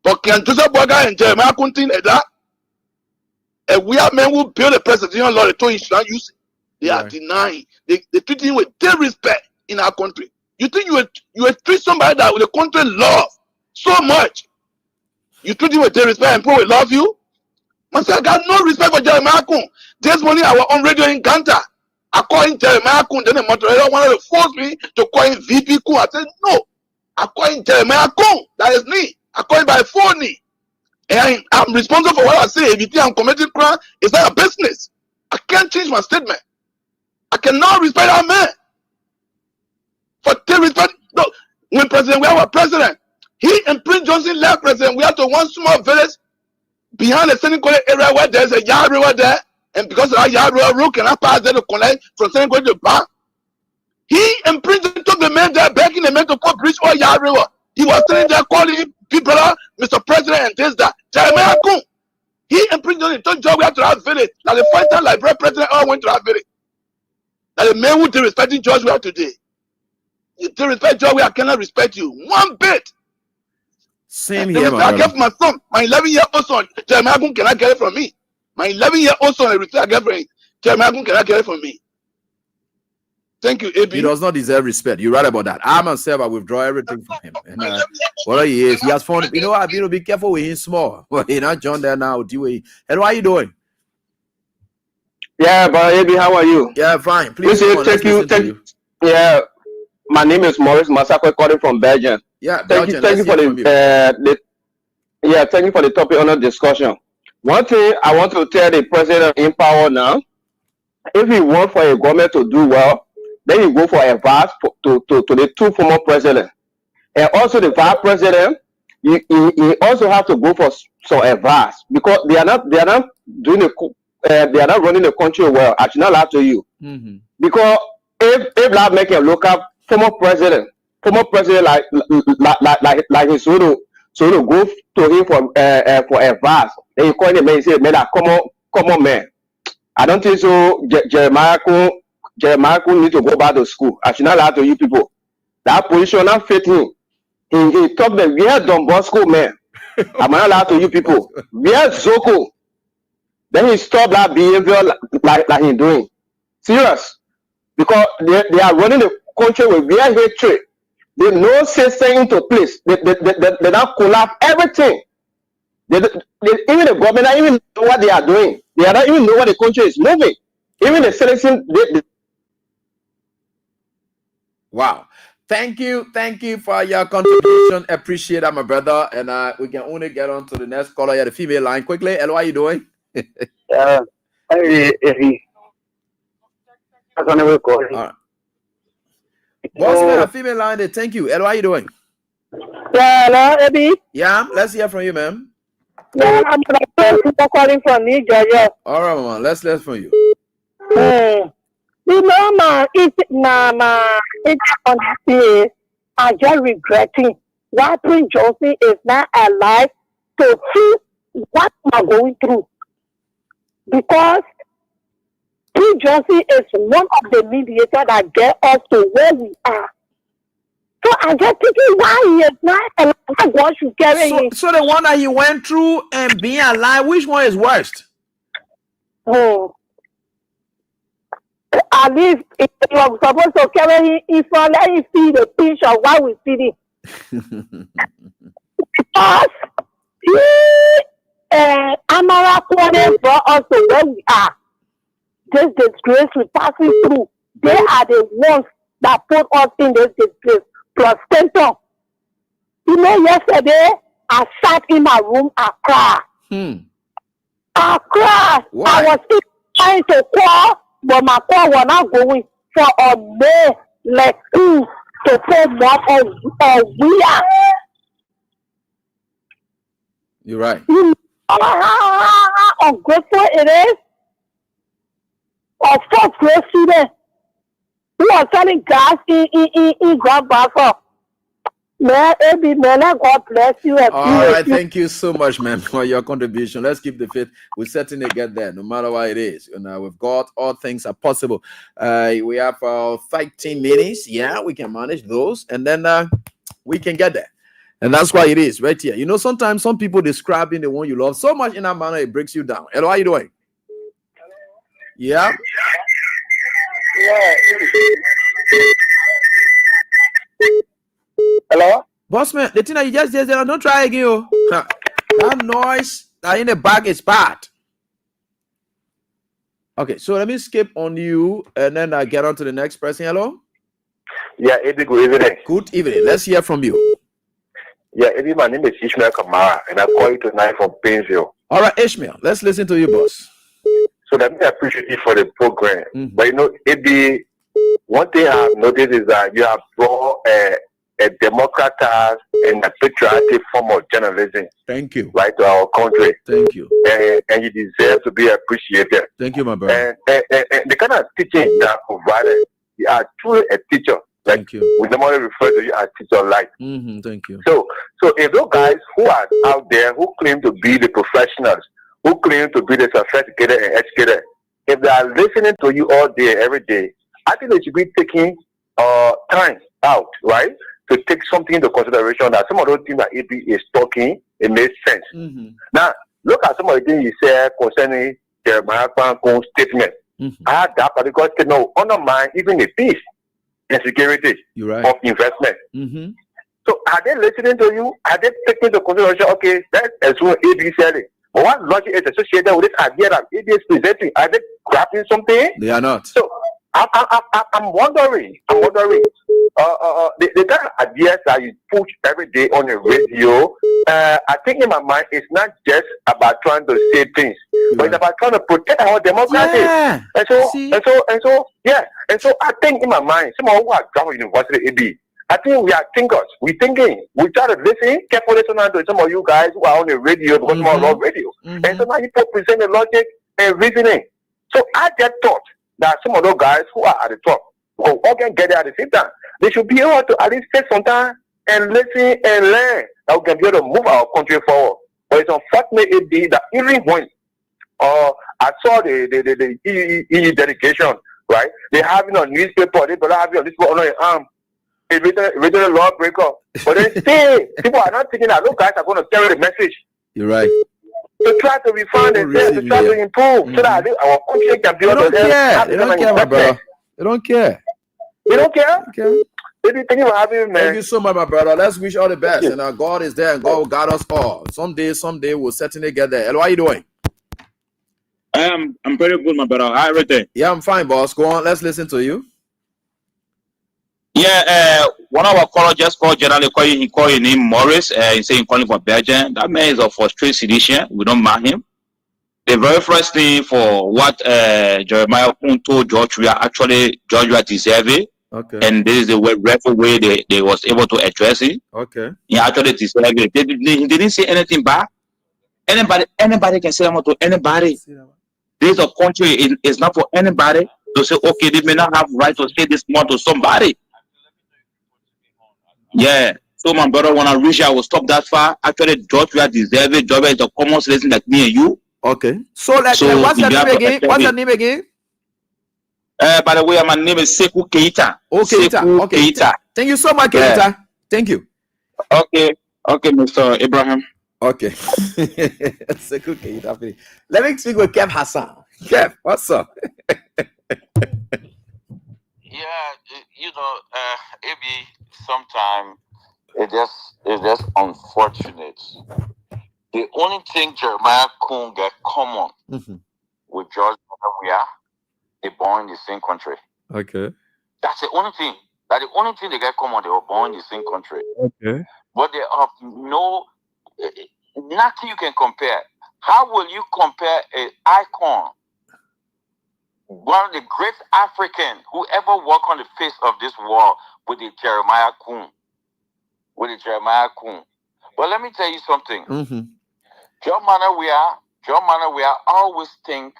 But can Joseph Boga and Jeremiah continue that? And we are men who build a presidential law, they told you should not use it. They are denying. They treat him with disrespect in our country. You think you will treat somebody that with the country love so much? You treat him with disrespect and people will love you? I said, I got no respect for Jeremiah Kun. This morning I was on radio in Ganta. I called him Jeremiah Kun. Then the moderator wanted to force me to call him VP Kun. I said, no. I call him Jeremiah Kun. That is me. I call him by phone. And I'm responsible for what I say. If you think I'm committing crime, it's not a business. I can't change my statement. I cannot respect that man. For disrespect, no. When we have a president, he and Prince Johnson left president. We have to one small village behind the Senate College area where there's a yard river there. And because of that yard river road cannot pass there to connect from Senate College to back. He and Prince took the man there, begging the man to put bridge over yard river. He was sitting there calling people, Mr. President, and this, that. Jeremiah Kun. He and Prince Johnson took job to that village. Now the first time Liberian president all went to that village. Now the man who disrespecting George we are today. You disrespect George, I cannot respect you one bit. Same here, I get from my son, my 11-year-old son. Jeremiah Kun cannot get it from me. My 11-year-old son, I get from him. Jeremiah Kun cannot get it from me. Thank you, AB. He does not deserve respect. You're right about that. I myself, I withdraw everything from him. And what he is, he has found. You know, I've been to be careful with him small. Well, he's not John there now. And what are you doing? Yeah, but AB, how are you? Yeah, fine. Please, thank you. Yeah, my name is Maurice Masako, calling from Belgium. Yeah, thank you for thank you for the topic on the discussion. One thing I want to tell the president in power now: if he want for a government to do well, then you go for advice to the 2 former presidents, and also the vice president. You also have to go for some advice because they are not doing they are not running the country well. I should not lie to you, because if like making a local former president like his so to go to him for advice, then you call him and say, man, come on, man. I don't think so. Jeremiah Kun need to go back to school. I should not lie to you people. That position not fit him. He talked that we are Don Bosco, man. I'm not lie to you people. We are Zoko. Then he stopped that behavior like he's doing. Serious. Because they are running the country with real hatred. They know system into place. They now collapse everything. Even the government don't even know what they are doing. They don't even know what the country is moving. Even the citizens. Wow. Thank you for your contribution. Appreciate that, my brother. And we can only get on to the next caller here, the female line. Quickly, Elo, how are you doing? All right. What's the female line there? Thank you. Elo, how are you doing? Yeah, hello, Eddie. Yeah, let's hear from you, ma'am. Yeah, I'm calling from New Georgia. All right, mama. Let's hear from you. You know, I'm just regretting why Prince Johnson is not alive to see what I'm going through. Because Prince Johnson is one of the mediators that get us to where we are. So I'm just thinking why he is not alive. God should carry him. So the one that he went through and being alive, which one is worst? Oh. At least if you are supposed to carry him, if you let him see the pinch of what we see him. Because Amara Kwane brought us to where we are. This disgrace we're passing through. They are the ones that put us in this disgrace. Plus, Stenton. You know, yesterday, I sat in my room, I cried. I cried. Why? I was still trying to call, but my call was not going for a day like to form what we are. You're right. You know how ungrateful it is? Of fourth grade student who was selling gas in Grand Basel. Man, God bless you. All right, thank you so much, man, for your contribution. Let's keep the faith. We'll certainly get there, no matter what it is. You know, with God, all things are possible. We have 15 minutes. Yeah, we can manage those, and then we can get there. And that's why it is right here. You know, sometimes some people describing the one you love so much in that manner it breaks you down. Hello, how you doing? Yeah. Hello? Bossman, the thing that you just did, don't try again. Oh. That noise that in the back is bad. Okay, so let me skip on you and then I get on to the next person. Hello? Yeah, Eddie, good evening. Good evening. Let's hear from you. Yeah, Eddie, my name is Ishmael Kamara, and I call you tonight from Painesville. All right, Ishmael, let's listen to you, boss. So let me appreciate you for the program. But you know, Eddie, one thing I've noticed is that you have brought a democratized and a patriotic form of journalism. Thank you. Right to our country. Thank you. And you deserve to be appreciated. Thank you, my brother. And the kind of teaching that provided, you are truly a teacher. Like, thank you. We normally refer to you as teacher like. Thank you. So if those guys who are out there who claim to be the professionals, who claim to be the sophisticated and educated, if they are listening to you all day, every day, I think they should be taking time out, right, to take something into consideration that some of those things that AB is talking, it makes sense. Now, look at some of the things you said concerning Jeremiah Franco's statement. I had that particular statement undermine even the peace and security of investment. So are they listening to you? Are they taking into consideration, okay, let's assume AB said it. But what logic is associated with this idea that AB is presenting? Are they grabbing something? They are not. So I'm wondering, the kind of ideas that you push every day on the radio, I think in my mind, it's not just about trying to say things, but it's about trying to protect our democracy. Yeah. And so I think in my mind, some who are graduate university AB, I think we are thinkers. We thinking. We try to listen carefully to some of you guys who are on the radio because we love radio. And so now you present the logic and reasoning. So I just thought that some of those guys who are at the top will all can get there at the same time. They should be able to at least take some time and listen and learn that we can be able to move our country forward. But it's unfortunate that even when I saw the EU delegation, right? They have it on newspaper, they don't have it on this on their arm. A written lawbreaker. But then still, people are not thinking that those guys are going to carry the message. You're right. To try to refine themselves, to try to improve, so that our country can be able to They don't care, my brother. They don't care. They don't care? Thank you for having me, man. Thank you so much, my brother. Let's wish all the best. And God is there and God will guide us all. Someday we'll certainly get there. Hello, how you doing? I'm pretty good, my brother. How everything? Yeah, I'm fine, boss. Go on. Let's listen to you. Yeah, one of our callers just called generally he called his name Morris. He's saying calling for Belgium. That man is of frustrated sedition. We don't mind him. The very first thing for what Jeremiah told George, we are actually George deserve it. Okay. And this is the rightful way they was able to address it. Okay. He actually deserve it. He didn't say anything bad. Anybody can say that to anybody. This is a country. It's not for anybody to say, okay, they may not have right to say this more to somebody. Yeah. So my brother, when I reach, I will stop that far. Actually, George, we are deserve it. George is a common citizen like me and you. Okay. So what's your name again? What's your name again? By the way, my name is Sekou Keita. Okay. Okay. Keita. Thank you so much, Keita. Yeah. Thank you. Okay, Mr. Abraham. Okay. Sekou Keita. Let me speak with Kev Hassan. Kev, what's up? Yeah, maybe sometime it's just unfortunate. The only thing Jeremiah Kuhn get common with George Weah, they born in the same country. Okay. That's the only thing. That's the only thing they get common. They were born in the same country. Okay. But they have nothing you can compare. How will you compare an icon, one of the great African who ever walked on the face of this world, with the Jeremiah Kuhn? But let me tell you something. John Weah always think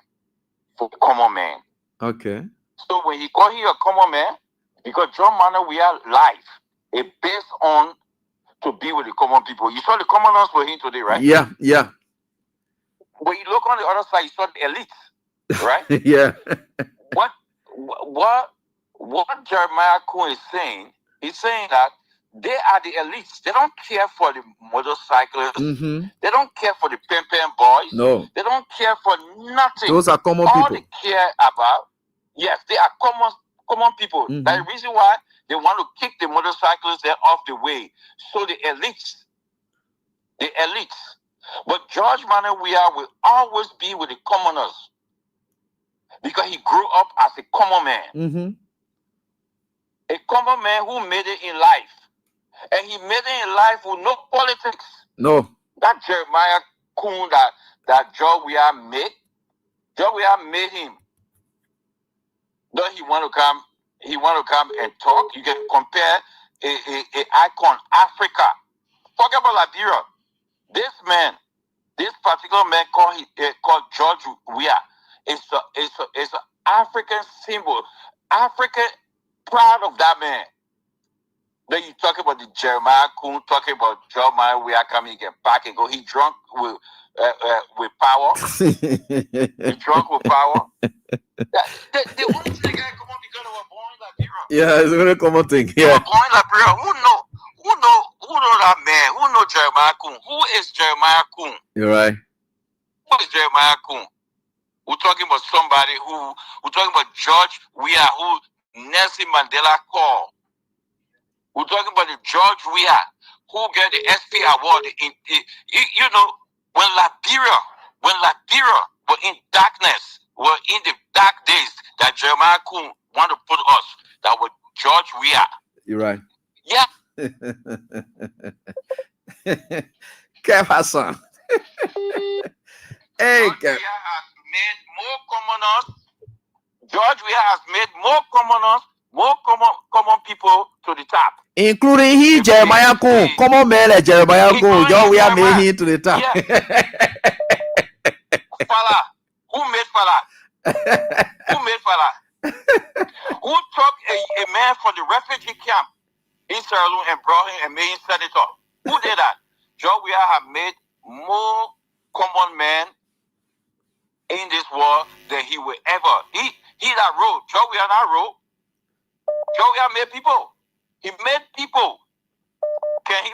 for the common man. Okay. So when he call you a common man, because John Weah life is based on to be with the common people. You saw the commoners were here today, right? Yeah. When you look on the other side, you saw the elites, right? Yeah. What Jeremiah Kuhn is saying, he's saying that they are the elites. They don't care for the motorcyclists. They don't care for the pen boys. No. They don't care for nothing. Those are common All people. they care about, yes, they are common people. That's the reason why they want to kick the motorcyclists there off the way. So the elites. But George Weah will always be with the commoners because he grew up as a common man. A common man who made it in life. And he made it in life with no politics. No. That Jeremiah Kuhn that George Weah made, George Weah made him. Don't he want to come and talk? You can compare a icon, Africa. Forget about Liberia. This particular man called George Weah is an African symbol. Africa proud of that man. Then you talk about the Jeremiah Kuhn, talking about Jeremiah Weah coming and back and go. He drunk with power. He drunk with power. The only thing that come on because they were born in Liberia. Yeah, it's a very common thing. They Yeah. were born in Liberia. Who know that man? Who know Jeremiah Kuhn? Who is Jeremiah Kuhn? You're right. Who is Jeremiah Kuhn? We're talking about somebody we're talking about George Weah, who Nelson Mandela called. We're talking about the George Weah, who get the SP award. When Liberia were in darkness, were in the dark days that Jeremiah Kuhn want to put us, that was George Weah. You're right. Yeah. Kev Hassan. Hey, Kev. George Weah has made more commoners, more common people to the top. Including he, Jeremiah Kuhn. Common man like Jeremiah Kuhn. George Weah made him to the top. Yeah. Fala. Who made Fala? Who took a man from the refugee camp in Sierra Leone and brought him and made him senator? Who did that? George Weah have made more common men in this world than he will ever. He that wrote. George Weah not wrote. George Weah made people. He made people. Can he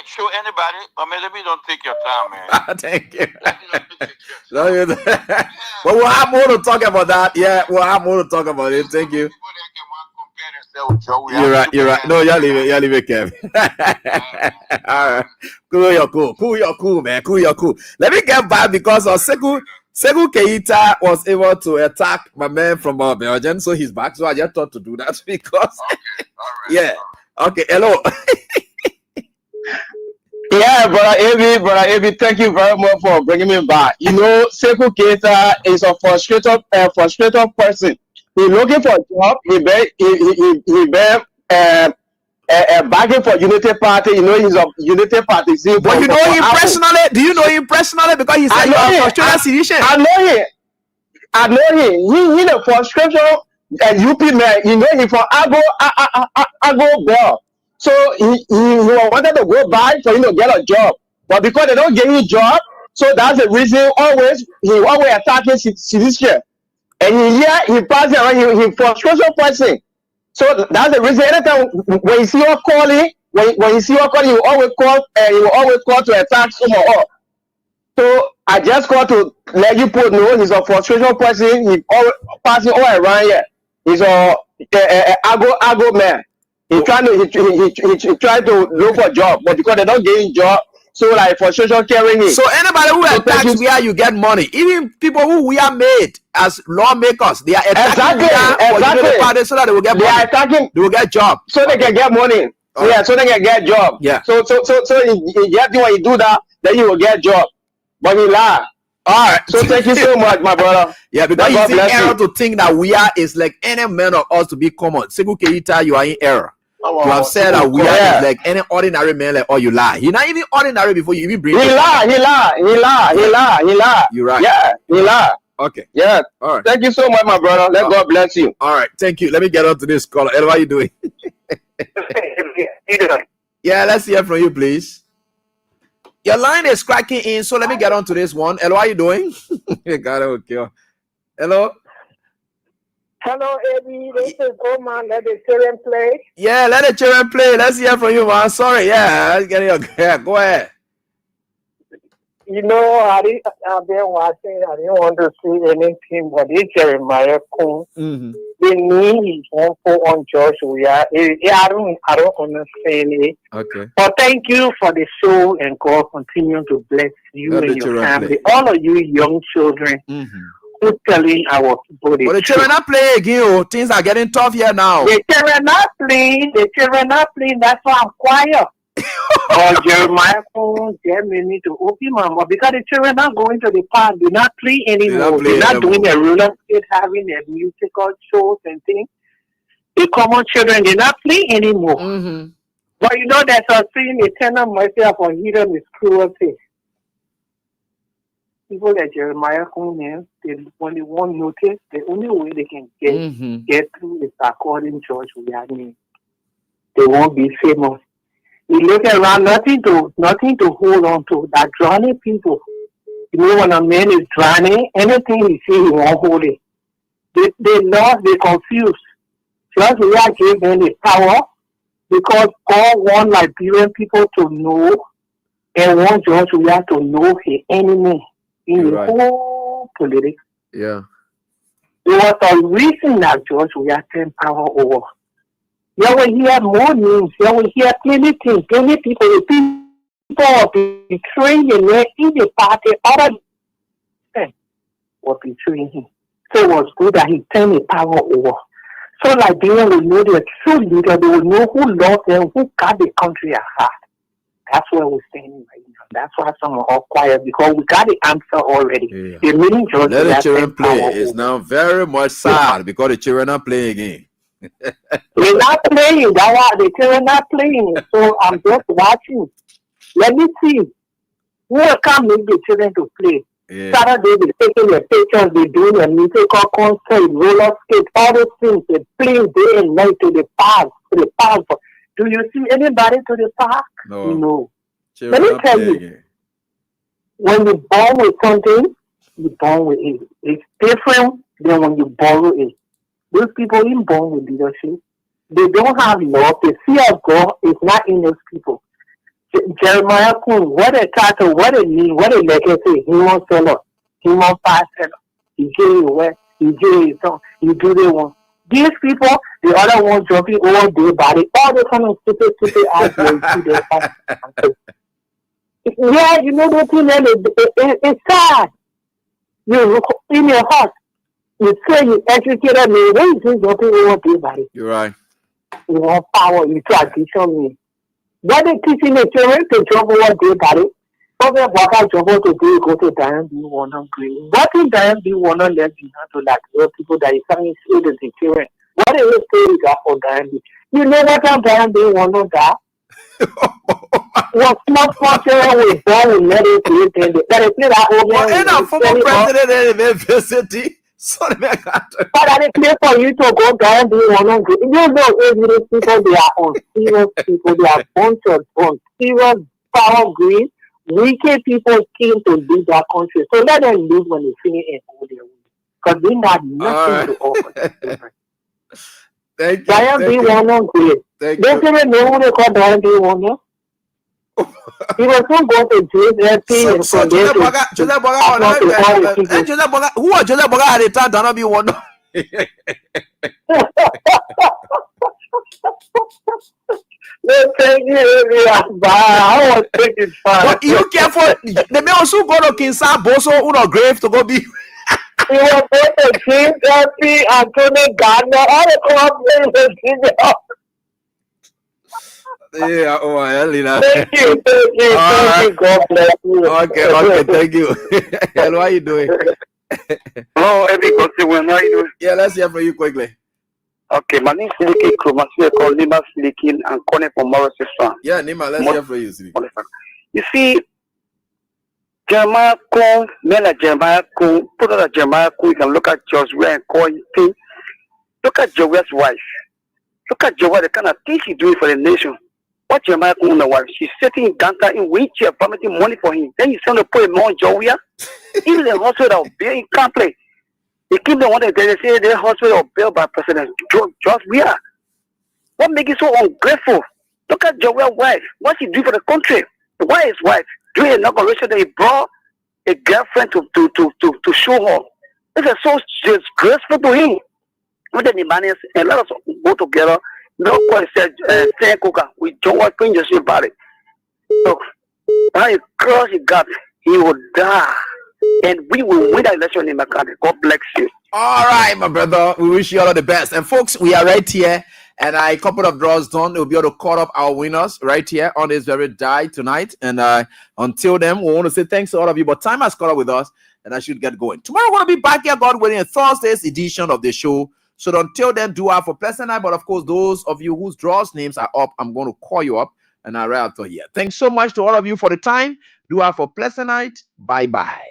show anybody? I mean, let me don't take your time, man. Thank you. But we'll have more to talk about that. Yeah, we'll have more to talk about it. Thank you. You're right. No, y'all leave it, Kevin. All right. Cool, you're cool, man. Let me get back because Sekou Keita was able to attack my man from Belgium, so he's back. So I just thought to do that because, yeah. Okay, hello. Yeah, brother Avi, thank you very much for bringing me back. Sekou Keita is a frustrated person. He's looking for a job. He bargaining for Unity Party. He's a Unity Party. But you know him personally? Do you know him personally? Because he said you're a frustrated citizen. I know him. He's a frustration UP man. He's from Agbo Bell. So he wanted to go back for get a job, but because they don't give him a job, so that's the reason he always attacking citizenship. And he passes around. He frustration person. So that's the reason. Anytime when you see her calling, when you see her calling, you always call to attack someone else. So I just called to let you know he's a frustration person. He always passing all around here. He's a Agbo man. He trying to look for a job, but because they don't get a job, so like for social caring. So anybody who attacks where you get money, even people who we are made as lawmakers, they are attacking exactly. So that they will get money. They are attacking. They will get job. So they can get money. Yeah, so they can get job. Yeah. So he get when you do that, then you will get job. But he lie. All right. So thank you so much, my brother. Yeah, because you think error to think that we are is like any man of us to be common. Seku Keita, you are in error. To have said that we are like any ordinary man, like, oh, you lie. You're not even ordinary before you even bring He lie. You're right. Yeah, he lie. Okay. Yeah. All right. Thank you so much, my brother. Let God bless you. All right. Thank you. Let me get on to this caller. Ed, what are you doing? Yeah, let's hear from you, please. Your line is cracking in, so let me get on to this one. Ed, what are you doing? God, okay. Hello. Hello, Eddie. This is Omar. Let the children play. Yeah, let the children play. Let's hear from you, man. Sorry. Yeah, go ahead. You know, I've been watching. I didn't want to see anything, but this Jeremiah Kuhn, the knee is one for on George. I don't understand it. Okay. But thank you for the show, and God continue to bless you Let and the your family. play. All of you young children who telling our people the But the truth. children are playing again. Oh, things are getting tough here now. The children not playing. The children not playing. That's why I'm quiet. But Jeremiah Jeremy need to open my mouth because the children not going to the park. They're not playing anymore. They're not doing a real estate, having a musical shows and things. The common children, they're not playing anymore. But you know there's a saying, eternal mercy for hidden is cruelty. People like Jeremiah when they won't notice, the only way they can get through is according to George Weah. They won't be famous. You look around, nothing to hold on to. That drowning people. You know, when a man is drowning, anything he see, he won't hold it. They lost, they confused. Just we are giving them the power because God want Liberian people to know and want George Weah to know his enemy in the whole politics. Yeah. There was a reason that George Weah turned power over. You will hear more news. You will hear plenty things. Plenty people are betraying him in the party. Other than were betraying him. So it was good that he turned the power over. So Liberians will know the true leader. They will know who loves them, who got the country at heart. That's where we're standing right now. That's why some are all quiet because we got the answer already. Yeah. The meaning George Let the children play. It's now very much sad because the children are playing again. They're not playing. That's why the children not playing. So I'm just watching. Let me see. Who will come make the children to play? Yeah. Saturday they're taking their pictures, they're doing a musical concert, roller skate, all those things. They play day and night to the park. Do you see anybody to the park? No. Let me tell you. When you're born with something, you're born with it. It's different than when you borrow it. Those people ain't born with leadership. They don't have love. The fear of God is not in those people. Jeremiah Kuhn, what a title, what a name, what a legacy. He won't sell us. He won't pass it. He gave it away. He gave it on. He do the one. These people, the other one jumping all day body, all the kind of stupid ass they yeah, you know the thing, it's sad. You in your heart. You say you educated me. When you do something, you want everybody. You're right. You want power. You tradition me. What they teaching the children to jump over everybody. Over walk out jump over to do go to Diane B. Warner Green. What in Diane B. Warner left behind to like other people that is coming to the children? What is the story got for Diane B? You know what time Diane B. Warner got? What small children with born with medical that they play that old man. And a former president in the university. Sorry, man. But I declare for you to go down the one on you know every people they are on serious people, they are bunch of on serious power greed, wicked people came to lead that country. So let them live when they finish and hold their own. Because they have nothing to offer. Thank you. Diane B. Warner great. They didn't know who they call Diane B. Warner. He was not going to jail and so Joseph Boga, who are Joseph Boga at the time? Don't be one. No, thank you, I was thinking fine. But you careful. They may also go to Kinsa Boso or grave to go be. You were both the James Duffy, Anthony Gardner, all the clubs. Yeah, oh, Elena. Thank you, thank you. God bless you. Okay, thank you. Hello, how you doing? Hello, Eddie Contextual. How you doing? Yeah, let's hear from you quickly. Okay, my name is Siliki Kromasi, called Nima Silikin, and calling from Morris Islam. Yeah, Nima, let's hear from you, Siliki. You see, Jeremiah Kung, men like Jeremiah Kung, put out Jeremiah Kung, you can look at Joshua and call him thing. Look at Josh's wife. Look at Joshua, the kind of things she's doing for the nation. What Jeremiah Kung, the wife? She's sitting in Ganta in wheelchair, promising money for him. Then you send to put him on Joshua. Even the hospital, he can't play. They keep the one that they say the hospital built by President George Weah. What makes it so ungrateful? Look at Josh's wife. What she do for the country? Why his wife? During the inauguration, they brought a girlfriend to show her. This is so disgraceful to him. When the Liberians and let us go together. No one said, we don't want to just about it. So, when he cross the gap, he will die. And we will win the election in my country. God bless you. All right, my brother. We wish you all the best. And folks, we are right here. And a couple of draws done. We'll be able to call up our winners right here on this very day tonight. And until then, we want to say thanks to all of you. But time has caught up with us, and I should get going. Tomorrow, we're going to be back here, God willing, Thursday's edition of the show. So until then, do have a pleasant night. But of course, those of you whose draws names are up, I'm going to call you up and I'll right after here. Thanks so much to all of you for the time. Do have a pleasant night. Bye-bye.